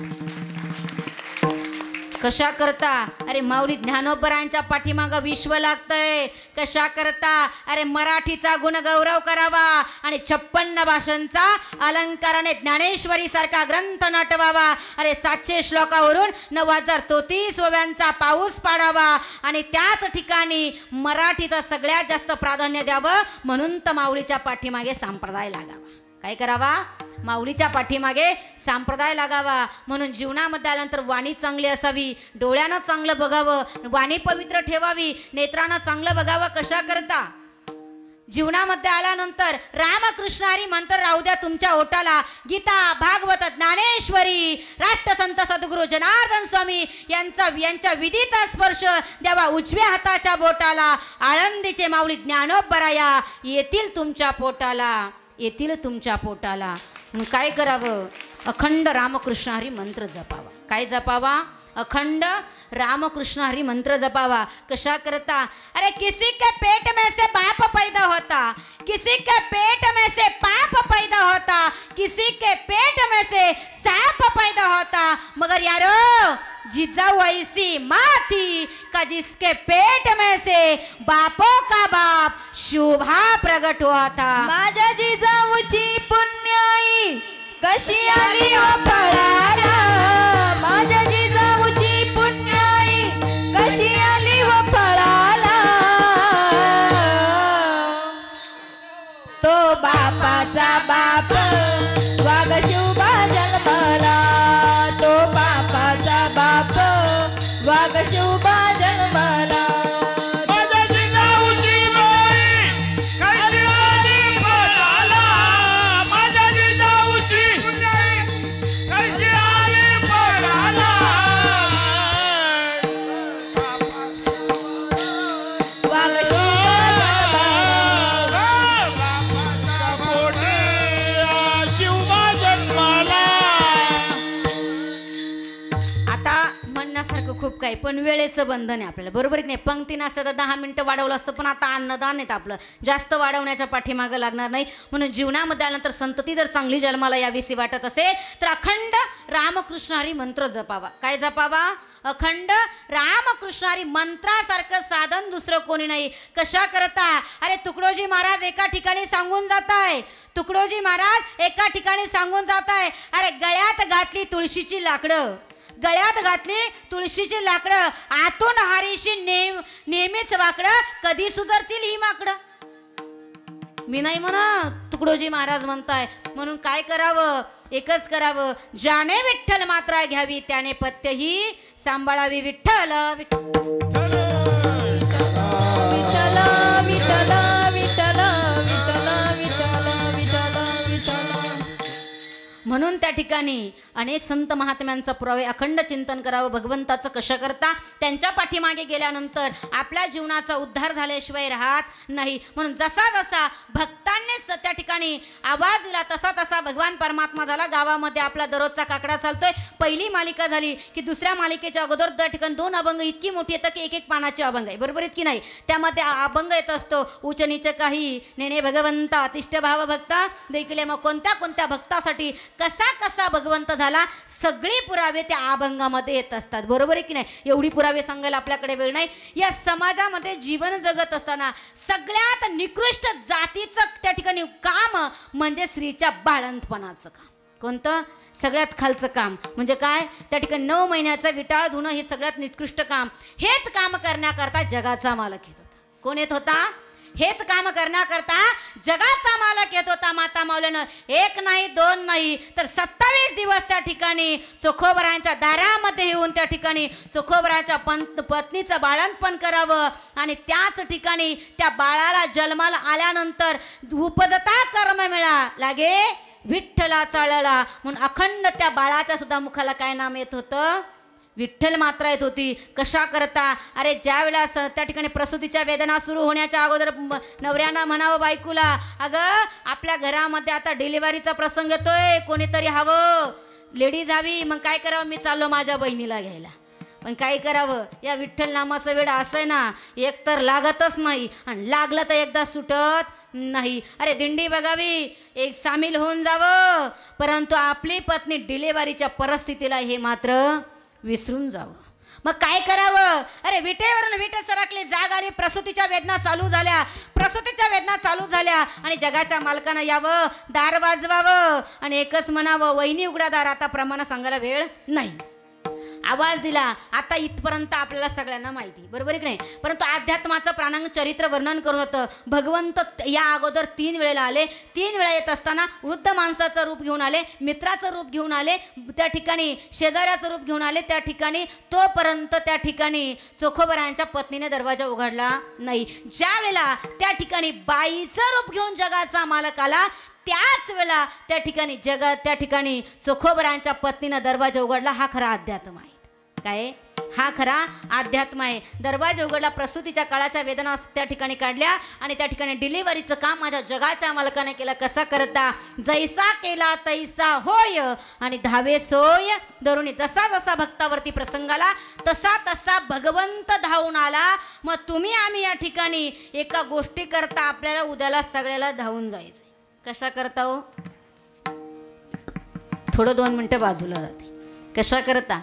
कशा करता? अरे माऊली ज्ञानोबरायांच्या पाठीमागं विश्व लागतंय. कशा करता? अरे मराठीचा गुणगौरव करावा आणि 56 भाषांचा अलंकाराने ज्ञानेश्वरी सारखा ग्रंथ नटवावा. अरे 700 श्लोकावरून 9033 ओव्यांचा पाऊस पाडावा आणि त्याच ठिकाणी मराठीचं सगळ्यात जास्त प्राधान्य द्यावं. म्हणून तर माऊलीच्या पाठीमागे संप्रदाय लागावा. काय करावा? माऊलीच्या पाठीमागे संप्रदाय लागावा. म्हणून जीवनामध्ये आल्यानंतर वाणी चांगली असावी, डोळ्यानं चांगलं बघावं, वाणी पवित्र ठेवावी, नेत्रानं चांगलं बघावं. कशा करता? जीवनामध्ये आल्यानंतर रामकृष्ण हरी मंत्र राहू द्या तुमच्या ओटाला. गीता, भागवत, ज्ञानेश्वरी, राष्ट्रसंत सद्गुरू जनार्दन स्वामी यांच्या विधीचा स्पर्श द्यावा उजव्या हाताच्या बोटाला. आळंदीचे माऊली ज्ञानोबराया येतील तुमच्या पोटाला, येतील तुमच्या पोटाला. म्हणून काय करावं? अखंड रामकृष्ण हरी मंत्र जपावा. काय जपावा? अखंड रामकृष्ण हरी मंत्र जपावा. कशा करता? अरे किसी के पेट में से बाप पैदा होता, किसी के पेट में से पाप पैदा होता, किसी के पेट में से सांप पैदा होता, मगर यारो जिजाऊ ऐसी माँ थी का जिसके पेट में से बापों का बाप शोभा प्रगट हुआ था. माझ्या जिजाऊची पुण्याई कशी आली हो फळाला, माझ्या जिजाऊची पुण्याई कशी आली हो फळाला. तो बापाचा बाप वाघ शिवबा जन्मला, तो बापाचा बाप वाघ शिवबा जन्मला. माझ्या जिजाऊची बाई कशी आली फळाला, माझ्या जिजाऊची कशी आली फळाला. वाघ शिवबा जन्मला. बापाचा पोटी शिवबा जन्माला. आता म्हणण्यासारखं खूप काही, पण वेळेचं बंधन आहे आपल्याला, बरोबर की नाही? पंक्ती नसतं तर 10 मिनिटं वाढवलं असतं, पण आता अन्नदान आहेत आपलं, जास्त वाढवण्याच्या पाठीमागं लागणार नाही. म्हणून जीवनामध्ये आल्यानंतर संतती जर चांगली जन्माला यावीसी वाटत असेल तर अखंड रामकृष्ण हरी मंत्र जपावा. काय जपावा? अखंड रामकृष्ण हरी मंत्रासारखं साधन दुसरं कोणी नाही. कशा करता? अरे तुकडोजी महाराज एका ठिकाणी सांगून जात आहे, तुकडोजी महाराज एका ठिकाणी सांगून जात आहे, अरे गळ्यात घातली तुळशीची लाकडं, गळ्यात घातली तुळशीची लाकडं, आतून हारीशी नेहमीच वाकडं, कधी सुधारतील ही माकडं. मी नाही म्हणत, तुकडोजी महाराज म्हणताय. म्हणून काय करावं? एकच करावं, ज्याने विठ्ठल मात्रा घ्यावी त्याने पत्य ही सांभाळावी. विठ्ठल विठ्ठल विठ्ठल विठ्ठल विठ्ठल विठ्ठल विठ्ठल विठ्ठल विठ्ठल. म्हणून त्या ठिकाणी अनेक संत महात्म्यांचा पुरावे अखंड चिंतन करावं भगवंताचं. कशा करता? त्यांच्या पाठीमागे गेल्यानंतर आपल्या जीवनाचा उद्धार झाल्याशिवाय राहत नाही. म्हणून जसा जसा भक्तांनीच त्या ठिकाणी आवाज दिला तसा तसा भगवान परमात्मा झाला. गावामध्ये आपला दररोजचा काकडा चालतोय. पहिली मालिका झाली की दुसऱ्या मालिकेच्या अगोदर त्या ठिकाणी 2 अभंग इतकी मोठी येतं की एक एक पानाचे अभंग आहे, बरोबर आहेत की नाही? त्यामध्ये अभंग येत असतो, उच नीच काही नेणे भगवंता तिष्ठ भाव भक्ता देखील. मग कोणत्या कोणत्या भक्तासाठी कसा कसा भगवंत झाला सगळे पुरावे त्या अभंगामध्ये येत असतात, बरोबर आहे की नाही? एवढी पुरावे सांगायला आपल्याकडे वेळ नाही. या समाजामध्ये जीवन जगत असताना सगळ्यात निकृष्ट जातीचं त्या ठिकाणी काम म्हणजे स्त्रीच्या बाळंतपणाचं काम. कोणतं? सगळ्यात खालचं काम म्हणजे काय? त्या ठिकाणी 9 महिन्याचं विटाळ धुणं हे सगळ्यात निकृष्ट काम. हेच काम करण्याकरता जगाचा मालक येत होता. कोण येत होता? हेच काम करण्याकरता जगाचा मालक येत होता. माता माऊलीनं 1 नाही 2 नाही तर 27 दिवस त्या ठिकाणी सुखोबरायांच्या दारामध्ये येऊन त्या ठिकाणी सुखोबराच्या पत्नीचं बाळंतपण करावं आणि त्याच ठिकाणी त्या बाळाला जन्माला आल्यानंतर उपजता कर्म मिळा लागे विठ्ठला चाळला. म्हणून अखंड त्या बाळाच्या सुद्धा मुखाला काय नाम येत होतं? विठ्ठल मात्रा येत होती. कशा करता? अरे ज्या वेळेला त्या ठिकाणी प्रसूतीच्या वेदना सुरू होण्याच्या अगोदर नवऱ्यानं म्हणावं बायकोला, अगं आपल्या घरामध्ये आता डिलिव्हरीचा प्रसंग येतोय, कोणीतरी हवं, लेडीज हवी. मग काय करावं? मी चाललो माझ्या बहिणीला घ्यायला. पण काय करावं? या विठ्ठल नामाचं वेळ असं आहे ना, एक तर लागतच नाही आणि लागलं तर एकदा सुटत नाही. अरे दिंडी बघावी, एक सामील होऊन जावं, परंतु आपली पत्नी डिलिव्हरीच्या परिस्थितीला हे मात्र विसरून जावं. मग काय करावं? अरे विटेवरून विटे सरकली, जाग आली, प्रसूतीच्या वेदना चालू झाल्या, प्रसूतीच्या वेदना चालू झाल्या आणि जगाच्या मालकानं यावं, दार वाजवावं आणि एकच म्हणावं, वहिनी उघडा दार. आता प्रमाण सांगायला वेळ नाही. आवाज दिला. आता इथपर्यंत आपल्याला सगळ्यांना माहिती, बरोबर आहे की नाही? परंतु अध्यात्माचं प्राणांग चरित्र वर्णन करत होतं. भगवंत या अगोदर 3 वेळेला आले. 3 वेळा येत असताना वृद्ध माणसाचं रूप घेऊन आले, मित्राचं रूप घेऊन आले, त्या ठिकाणी शेजाऱ्याचं रूप घेऊन आले. त्या ठिकाणी तोपर्यंत त्या ठिकाणी चोखोबरायांच्या पत्नीने दरवाजा उघडला नाही. ज्या वेळेला त्या ठिकाणी बाईचं रूप घेऊन जगाचा मालक आला त्याच वेळेला त्या ठिकाणी चोखोबरायांच्या पत्नीनं दरवाजा उघडला. हा खरा अध्यात्म आहे. काय? हा खरा अध्यात्म आहे. दरवाजा उघडला, प्रसूतीच्या काळाच्या वेदना त्या ठिकाणी काढल्या आणि त्या ठिकाणी डिलिव्हरीचं काम माझ्या जगाच्या मालकाने केलं. कसा करता? जैसा केला तैसा होय आणि धावे सोय धरुणी. जसा जसा भक्तावरती प्रसंग आला तसा तसा भगवंत धावून आला. मग तुम्ही आम्ही या ठिकाणी एका गोष्टी करता आपल्याला उद्याला सगळ्याला धावून जायचं. कशा करता हो? थोडं 2 मिनिटं बाजूला जाते. कशा करता?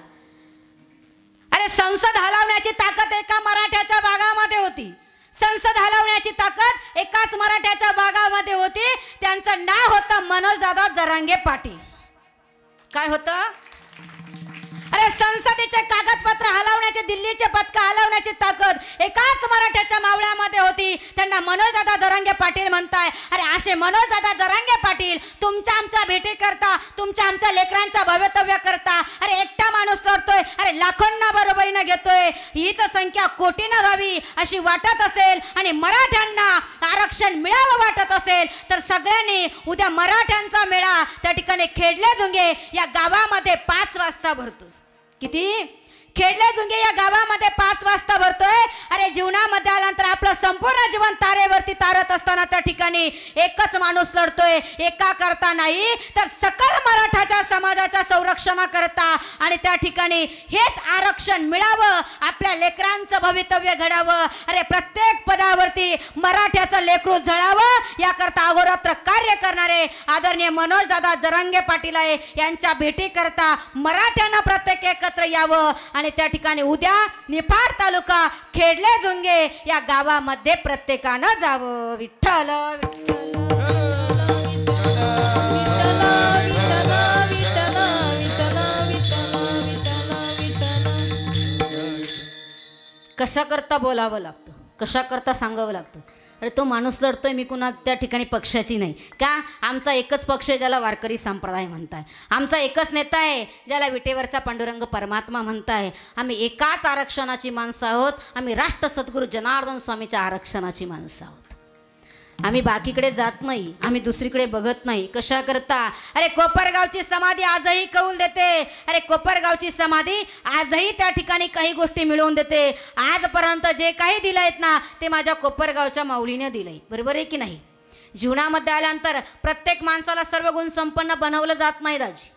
अरे संसद हलवण्याची ताकद एका मराठ्याच्या भागामध्ये होती. संसद हलवण्याची ताकद एकाच मराठ्याच्या भागामध्ये होती. त्यांचं नाव होतं मनोजदादा जरांगे पाटील. काय होतं? अरे संसदेचे कागदपत्र हलवण्याचे, दिल्लीचे पथक हलवण्याची ताकद एकाच मराठ्याच्या मावळ्यामध्ये होती. त्यांना मनोजदादा जरांगे पाटील म्हणताय. अरे असे मनोजदादा जरांगे पाटील तुमच्या आमच्या भेटी करता, तुमच्या आमच्या लेकरांच्या भवितव्य करता. अरे एकटा माणूस लढतोय, अरे लाखोंना बरोबरीनं घेतोय. हीच संख्या कोटीनं व्हावी अशी वाटत असेल आणि मराठ्यांना आरक्षण मिळावं वाटत असेल तर सगळ्यांनी उद्या मराठ्यांचा मेळा त्या ठिकाणी खेडले झुंगे या गावामध्ये 5 वाजता भरतो. किती? खेडले झुंगे या गावामध्ये 5 वाजता भरतोय. अरे जीवनामध्ये आल्यानंतर आपलं संपूर्ण जीवन तारेवरती तारत असताना त्या ठिकाणी एकच माणूस लढतोय. एका करता नाही तर सकल मराठाच्या समाजाच्या संरक्षणाकरता आणि त्या ठिकाणी हेच आरक्षण मिळावं, आपल्या लेकरांचं भवितव्य घडावं. अरे प्रत्येक पदावरती मराठ्याचं लेकरू झळावं याकरता अहोरात्र कार्य करणारे आदरणीय मनोजदादा जरांगे पाटील आहे. यांच्या भेटी करता मराठ्यांना प्रत्येक एकत्र यावं आणि त्या ठिकाणी उद्या निफाड तालुका खेडले झुंगे या गावामध्ये प्रत्येकानं जावं. विठ्ठल कशा करता बोलावं लागतं, कशा करता सांगावं लागतं. अरे तो माणूस लढतोय, मी कुणा त्या ठिकाणी पक्षाची नाही का. आमचा एकच पक्ष आहे ज्याला वारकरी संप्रदाय म्हणताय. आमचा एकच नेता आहे ज्याला विटेवरचा पांडुरंग परमात्मा म्हणताय. आम्ही एकाच आरक्षणाची माणसं आहोत. आम्ही राष्ट्र सद्गुरू जनार्दन स्वामीच्या आरक्षणाची माणसं आहोत. आम्ही बाकीकडे जात नाही, आम्ही दुसरीकडे बघत नाही. कशा करता? अरे कोपरगावची समाधी आजही कौल देते. अरे कोपरगावची समाधी आजही त्या ठिकाणी काही गोष्टी मिळवून देते. आजपर्यंत जे काही दिलंयत ना ते माझ्या कोपरगावच्या माऊलीने दिलंय. बरोबर आहे की नाही? जीवनामध्ये आल्यानंतर प्रत्येक माणसाला सर्व गुण संपन्न बनवलं जात नाही दाजी.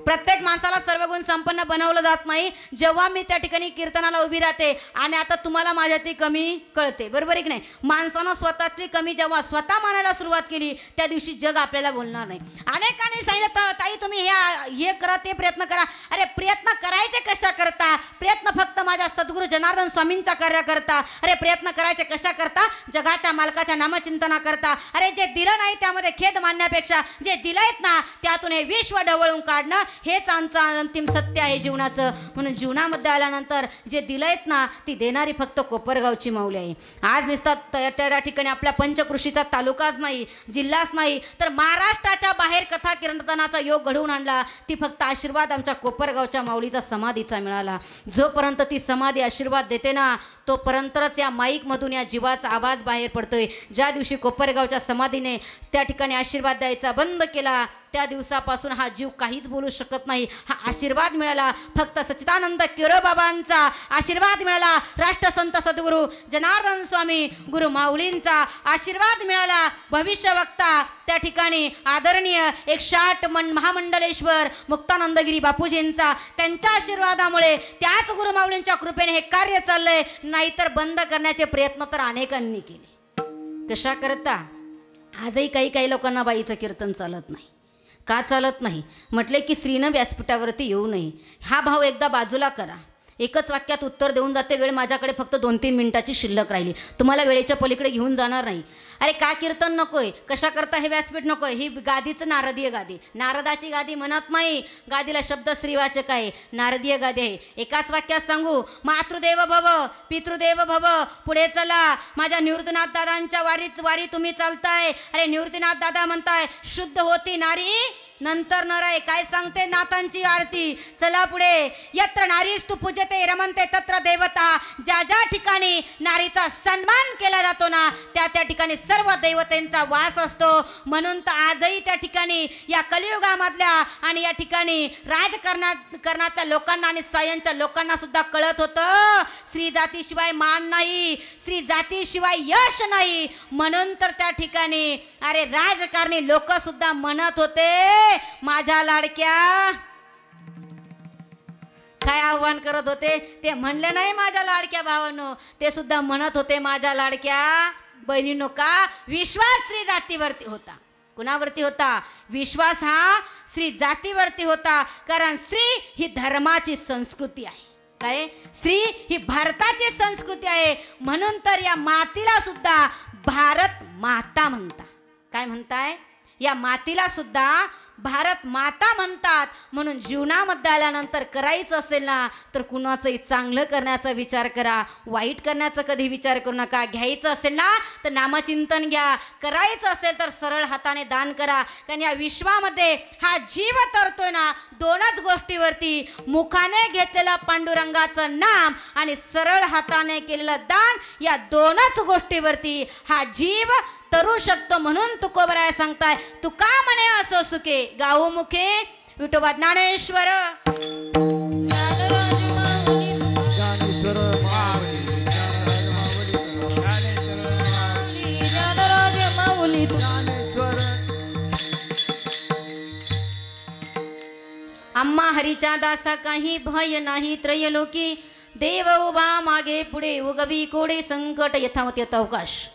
प्रत्येक माणसाला सर्व गुण संपन्न बनवलं जात नाही. जेव्हा मी त्या ठिकाणी कीर्तनाला उभी राहते आणि आता तुम्हाला माझ्यातली कमी कळते. बरोबर आहे की नाही? माणसानं स्वतःतली कमी जेव्हा स्वतः मानायला सुरुवात केली त्या दिवशी जग आपल्याला बोलणार नाही. अनेकांनी सांगितलं ताई तुम्ही हे करा ते प्रयत्न करा. अरे प्रयत्न करायचे कशा करता? प्रयत्न फक्त माझ्या सद्गुरू जनार्दन स्वामींचा कार्य करता. अरे प्रयत्न करायचे कशा करता? जगाच्या मालकाच्या नामचिंतना करता. अरे जे दिलं नाही त्यामध्ये खेद मानण्यापेक्षा जे दिलंयत ना त्यातून हे विश्व ढवळून काढणं हेच आमचं अंतिम सत्य आहे जीवनाचं. म्हणून जीवनामध्ये आल्यानंतर जे दिलंयत ना ती देणारी फक्त कोपरगावची माऊली आहे. आज निसतात त्या ठिकाणी आपल्या पंचकृषीचा तालुकाच नाही, जिल्हाच नाही तर महाराष्ट्राच्या बाहेर कथा कीर्तनाचा योग घडवून आणला. ती फक्त आशीर्वाद आमच्या कोपरगावच्या माऊलीचा समाधीचा मिळाला. जोपर्यंत ती समाधी आशीर्वाद देते ना तोपर्यंतच या माईकमधून या जीवाचा आवाज बाहेर पडतोय. ज्या दिवशी कोपरगावच्या समाधीने त्या ठिकाणी आशीर्वाद द्यायचा बंद केला त्या दिवसापासून हा जीव काहीच बोलू शकत नाही. हा आशीर्वाद मिळाला फक्त सच्चिदानंद केरोबाबांचा आशीर्वाद मिळाला. राष्ट्रसंत सद्गुरू जनार्दन स्वामी गुरु माऊलींचा आशीर्वाद मिळाला. भविष्यवक्ता त्या ठिकाणी आदरणीय 108 महामंडलेश्वर मुक्तानंदगिरी बापूजींचा त्यांच्या आशीर्वादामुळे त्याच गुरु माऊलींच्या कृपेने हे कार्य चाललंय. नाहीतर बंद करण्याचे प्रयत्न तर अनेकांनी केले. कशा करता? आजही काही लोकांना बाईचं कीर्तन चालत नाही. का चालत नाही? म्हटले की स्त्रीनं व्यासपीठावरती येऊ नये. हा भाव एकदा बाजूला करा. एकच वाक्यात उत्तर देऊन जाते. वेळ माझ्याकडे फक्त 2-3 मिनिटाची शिल्लक राहिली. तुम्हाला वेळेच्या पलीकडे घेऊन जाणार नाही. अरे का कीर्तन नकोय? कशा करता हे व्यासपीठ नकोय? ही गादीचं नारदीय गादी, नारदाची गादी म्हणत नाही. गादीला शब्द श्रीवाचक आहे, नारदीय गादी आहे. एकाच वाक्यात सांगू, मातृदेव भव पितृदेव भव. पुढे चला. माझ्या निवृत्तीनाथ दादांच्या वारी तुम्ही चालताय. अरे निवृत्तीनाथ दादा म्हणताय शुद्ध होती नारी नंतर नर आहे काय सांगते नाथांची आरती. चला पुढे. यत्र नारीस्तु पूजते रमनते तत्र देवता. ज्या ज्या ठिकाणी नारीचा सन्मान केला जातो ना त्या त्या ठिकाणी सर्व देवतेंचा वास असतो. म्हणून तर आजही त्या ठिकाणी या कलियुगामधल्या आणि या ठिकाणी राजकारणातल्या लोकांना आणि सायनच्या लोकांना सुद्धा कळत होतं स्त्री जातीशिवाय मान नाही, स्त्री जातीशिवाय यश नाही. म्हणून तर त्या ठिकाणी अरे राजकारणी लोक सुद्धा म्हणत होते माझ्या लाडक्या. काय आव्हान करत होते ते म्हणले नाही माझ्या लाडक्या भावांनो, ते सुद्धा म्हणत होते माझ्या लाडक्या बहिणींनो. का विश्वास स्त्री जातीवरती होता. कुणावरती होता? विश्वास हा स्त्री जातीवरती होता. कारण स्त्री ही धर्माची संस्कृती आहे. काय? स्त्री ही भारताची संस्कृती आहे. म्हणून तर या मातीला सुद्धा भारत माता म्हणतात. काय म्हणताय? या मातीला सुद्धा भारत माता म्हणतात. म्हणून जीवनामध्ये आल्यानंतर करायचं असेल ना तर कुणाचंही चांगलं करण्याचा विचार करा, वाईट करण्याचा कधी विचार करू नका. घ्यायचं असेल ना तर नामचिंतन घ्या, करायचं असेल तर सरळ हाताने दान करा. कारण या विश्वामध्ये हा जीव तरतोय ना दोनच गोष्टीवरती, मुखाने घेतलेलं पांडुरंगाचं नाम आणि सरळ हाताने केलेलं दान. या दोनच गोष्टीवरती हा जीव तरू शकतो. म्हणून तुकोबराय सांगताय तुका म्हणे असो सुखे गाऊ मुखे विठोबा ज्ञानेश्वर. ज्ञानेश्वर माऊली, ज्ञानराज माऊली ज्ञानेश्वर. आम्हा हरीच्या दासा काही भय नाही. त्रयलोकी देव उभा मागे पुढे उगवी कोडे संकट यथावत अवकाश.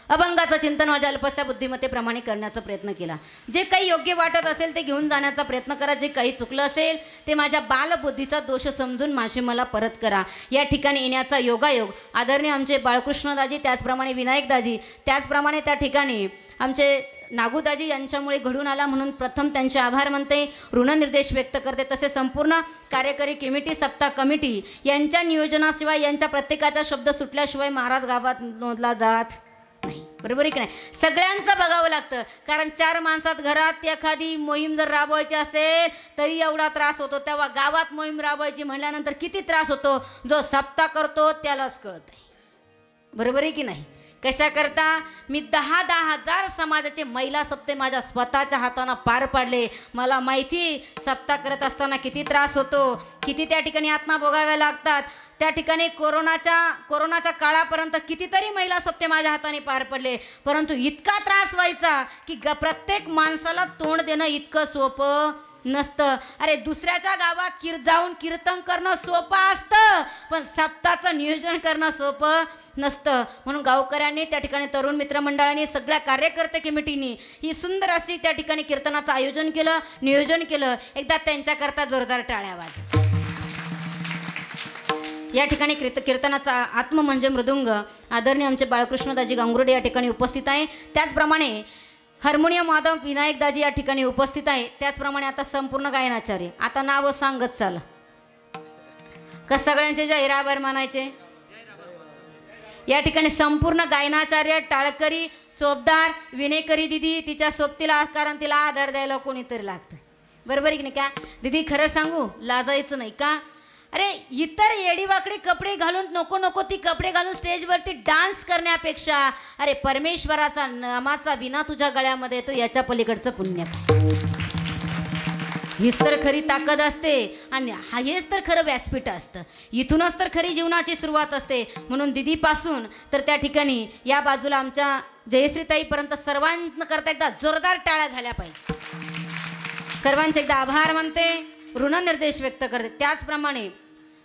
अभंगाचं चिंतन माझ्या अल्पस्या बुद्धिमत्तेप्रमाणे करण्याचा प्रयत्न केला. जे काही योग्य वाटत असेल ते घेऊन जाण्याचा प्रयत्न करा. जे काही चुकलं असेल ते माझ्या बालबुद्धीचा दोष समजून माझे मला परत करा. या ठिकाणी येण्याचा योगायोग आदरणीय आमचे बाळकृष्णदाजी, त्याचप्रमाणे विनायकदाजी, त्याचप्रमाणे त्या ठिकाणी आमचे नागूदाजी यांच्यामुळे घडून आला. म्हणून प्रथम त्यांचे आभार मानते, ऋणनिर्देश व्यक्त करते. तसे संपूर्ण कार्यकारी कमिटी, सप्ताह कमिटी यांच्या नियोजनाशिवाय, यांच्या प्रत्येकाचा शब्द सुटल्याशिवाय महाराज गावात नोंदला जात नाही. बरोबर आहे की नाही? सगळ्यांचं बघावं लागतं. कारण 4 माणसात घरात एखादी मोहीम जर राबवायची असेल तरी एवढा त्रास होतो, तेव्हा गावात मोहीम राबवायची म्हणल्यानंतर किती त्रास होतो जो सप्ताह करतो त्यालाच कळत आहे. बरोबर आहे की नाही? कशा करता मी 10,000 समाजाचे महिला सप्ते माझ्या स्वतःच्या हाताने पार पाडले. मला माहिती सप्ताह करत असताना किती त्रास होतो, किती त्या ठिकाणी यातना भोगाव्या लागतात. त्या ठिकाणी कोरोनाच्या काळापर्यंत कितीतरी महिला सप्ते माझ्या हाताने पार पडले. परंतु इतका त्रास व्हायचा की प्रत्येक माणसाला तोंड देणं इतकं सोपं नसतं. अरे दुसऱ्याच्या गावात जाऊन कीर्तन करणं सोपं असतं, पण सप्ताहाचं नियोजन करणं सोपं नसतं. म्हणून गावकऱ्यांनी, त्या ठिकाणी तरुण मित्रमंडळांनी, सगळ्या कार्यकर्ते कमिटीनी ही सुंदर अशी त्या ठिकाणी कीर्तनाचं आयोजन केलं, नियोजन केलं. एकदा त्यांच्याकरता जोरदार टाळ्या वाजवा. या ठिकाणी कीर्तनाचा आत्म म्हणजे मृदुंग आदरणीय आमचे बाळकृष्णदाजी गांगुर्डे या ठिकाणी उपस्थित आहे. त्याचप्रमाणे हार्मोनियम वादक विनायकदाजी या ठिकाणी उपस्थित आहे. त्याचप्रमाणे आता संपूर्ण गायनाचार्य, आता नाव सांगत चाल का सगळ्यांचे जय राबर मानायचे. या ठिकाणी संपूर्ण गायनाचार्य, टाळकरी, सोबदार, विनेकरी दिदी, तिच्या सोबतीला, कारण तिला आधार द्यायला कोणीतरी लागतं. बरोबर आहे की नाही? का दिदी खरं सांगू लाजायचं नाही का? अरे इतर येडीवाकडी कपडे घालून नको ती कपडे घालून स्टेजवरती डान्स करण्यापेक्षा अरे परमेश्वराचा नामाचा विना तुझ्या गळ्यामध्ये येतो याच्या पलीकडचं पुण्य काय? हीच तर खरी ताकद असते आणि हेच तर खरं व्यासपीठ असतं. इथूनच तर खरी जीवनाची सुरुवात असते. म्हणून दिदीपासून तर त्या ठिकाणी या बाजूला आमच्या जयश्रीताईपर्यंत सर्वांना करता एकदा जोरदार टाळ्या झाल्या पाहिजे. सर्वांचे एकदा आभार मानते, ऋणनिर्देश व्यक्त करते. त्याचप्रमाणे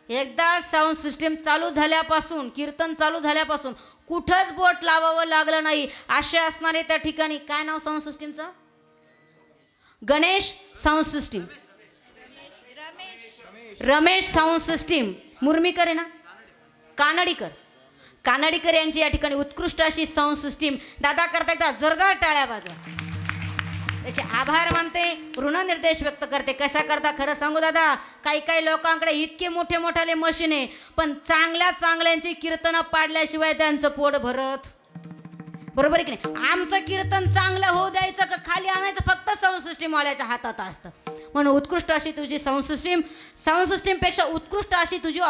एकदा साऊंड सिस्टीम चालू झाल्यापासून, कीर्तन चालू झाल्यापासून कुठंच बोट लावावं लागलं नाही असे असणारे त्या ठिकाणी, काय नाव साऊंड सिस्टीमचं? Ganesh sound system, Ramesh sound system, Murmikar आहे ना, कानडीकर यांची या ठिकाणी उत्कृष्ट अशी साऊंड सिस्टीम. दादा करता एकदा जोरदार टाळ्या वाजवा. त्याचे आभार मानते, ऋणनिर्देश व्यक्त करते. कशा करता खरं सांगू दादा, काही लोकांकडे इतके मोठे मशीन आहे, पण चांगल्यांची कीर्तनं पाडल्याशिवाय त्यांचं पोट भरत बरोबर आहे की नाही? आमचं कीर्तन चांगलं होऊ द्यायचं का खाली आणायचं फक्त साऊंड सिस्टीम वाल्याच्या हातात असतं. म्हणून उत्कृष्ट अशी तुझी साऊंड सिस्टीमपेक्षा उत्कृष्ट अशी तुझी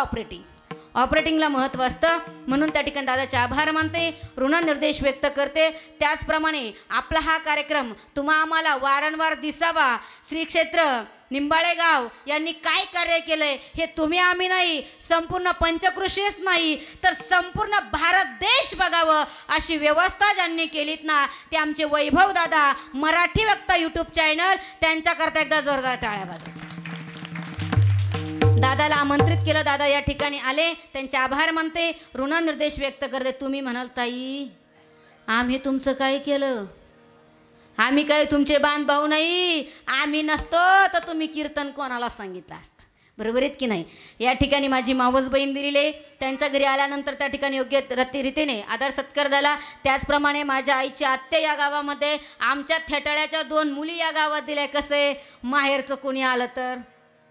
ऑपरेटिंगला महत्त्व असतं. म्हणून त्या ठिकाणी दादाचे आभार मानते, ऋणनिर्देश व्यक्त करते. त्याचप्रमाणे आपला हा कार्यक्रम तुम्हा आम्हाला वारंवार दिसावा. श्री क्षेत्र निंबाळे गाव यांनी काय कार्य केलंय हे तुम्ही आम्ही नाही, संपूर्ण पंचकृषीच नाही तर संपूर्ण भारत देश बघावं अशी व्यवस्था ज्यांनी केलीत ना ते आमचे वैभव दादा मराठी वक्ता यूट्यूब चॅनल. त्यांच्याकरता एकदा जोरदार टाळ्या वाजवा. दादाला आमंत्रित केलं, दादा या ठिकाणी आले, त्यांचे आभार मानते, ऋणनिर्देश व्यक्त करते. तुम्ही म्हणाल ताई आम्ही तुमचं काय केलं? आम्ही काय तुमचे बांधभाऊ नाही, आम्ही नसतो तर तुम्ही कीर्तन कोणाला सांगितलं असतं. बरोबर आहेत की नाही? या ठिकाणी माझी मावस बहीण दिलेली आहे, त्यांच्या घरी आल्यानंतर त्या ठिकाणी योग्य रीतीने आदर सत्कार झाला. त्याचप्रमाणे माझ्या आईची आत्या या गावामध्ये, आमच्या थेटाळ्याच्या 2 मुली या गावात दिल्या. कसे माहेरचं कोणी आलं तर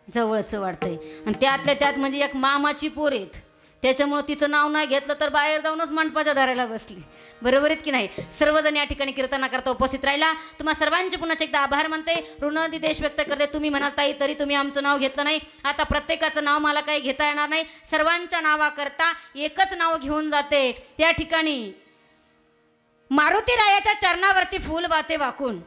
जवळचं वाटतंय, आणि त्यातल्या त्यात म्हणजे एक मामाची पोर आहेत, त्याच्यामुळं तिचं नाव नाही घेतलं तर बाहेर जाऊनच मंडपाच्या दाराला बसली. बरोबर आहेत की नाही? सर्वजण या ठिकाणी कीर्तनाकरता उपस्थित राहिला. तुम्हा सर्वांचे पुन्हा एकदा आभार मानते, ऋणनिर्देश व्यक्त करते. तुम्ही म्हणाल ताई तरी तुम्ही आमचं नाव घेतलं नाही. आता प्रत्येकाचं नाव मला काही घेता येणार नाही, सर्वांच्या नावाकरता एकच नाव घेऊन जाते. त्या ठिकाणी मारुती रायाच्या चरणावरती फूल वाते वाकून,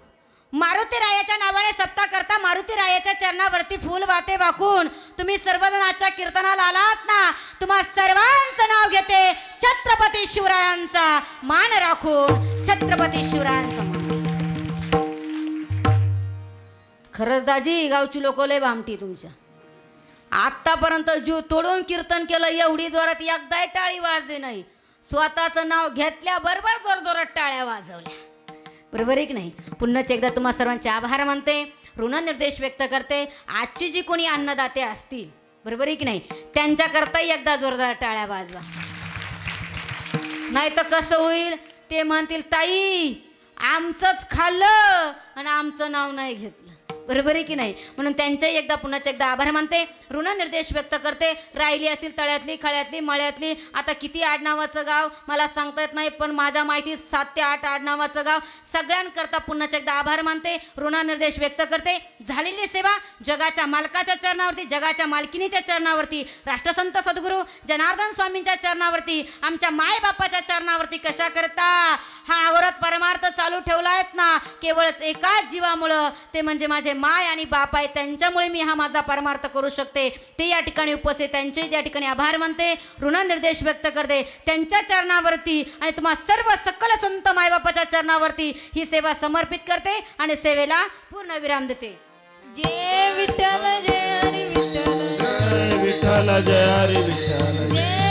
मारुती रायाच्या नावाने सप्ताह करता मारुती रायाच्या चरणावरती फूल वाते वाकून तुम्ही सर्वजण आजच्या कीर्तनाला आलात ना, तुम्हा सर्वांचं नाव घेते. छत्रपती शिवरायांचा मान राखून, छत्रपती शिवरायांचा मान. खरंच दाजी गावची लोक लय भामटी तुमच्या. आत्तापर्यंत जीव तोडून कीर्तन केलं, एवढी जोरात एकदाही टाळी वाजली नाही. स्वतःचं नाव घेतल्याबरोबर जोरजोरात टाळ्या वाजवल्या. बरोबर आहे की नाही? पुन्हा एकदा तुम्हा सर्वांचे आभार मानते, ऋणनिर्देश व्यक्त करते. आजची जी कोणी अन्नदाते असतील, बरोबर आहे की नाही, त्यांच्याकरताही एकदा जोरदार टाळ्या वाजवा. नाही तर कसं होईल, ते म्हणतील ताई आमचंच खाल्लं आणि आमचं नाव नाही घेतलं. बरोबर आहे की नाही? म्हणून त्यांच्याही एकदा पुन्हा एकदा आभार मानते, ऋणनिर्देश व्यक्त करते. राहिली असेल तळ्यातली, खळ्यातली, मळ्यातली, आता किती आडनावाचं गाव मला सांगता येत नाही, पण माझ्या माहिती 7 ते 8 आडनावाचं गाव. सगळ्यांकरता पुन्हा एकदा आभार मानते, ऋणनिर्देश व्यक्त करते. झालेली सेवा जगाच्या मालकाच्या चरणावरती, जगाच्या मालकिनीच्या चरणावरती, राष्ट्रसंत सद्गुरू जनार्दन स्वामींच्या चरणावरती, आमच्या मायबापाच्या चरणावरती कशा करता हा अवरत परमार्थ चालू ठेवला आहेत ना, केवळच एकाच जीवामुळं, ते म्हणजे माझे माय आणि बाप आहे. त्यांच्यामुळे मी हा माझा परमार्थ करू शकते. ते या ठिकाणी उपस्थित, त्यांचे या ठिकाणी आभार मानते, ऋणनिर्देश व्यक्त करते. त्यांच्या चरणावरती आणि तुम्हा सर्व सकल संत मायबापाच्या चरणावरती ही सेवा समर्पित करते आणि सेवेला पूर्ण विराम देते. जय विठ्ठल जय हरी विठ्ठल, जय विठ्ठल जय हरी विठ्ठल, जय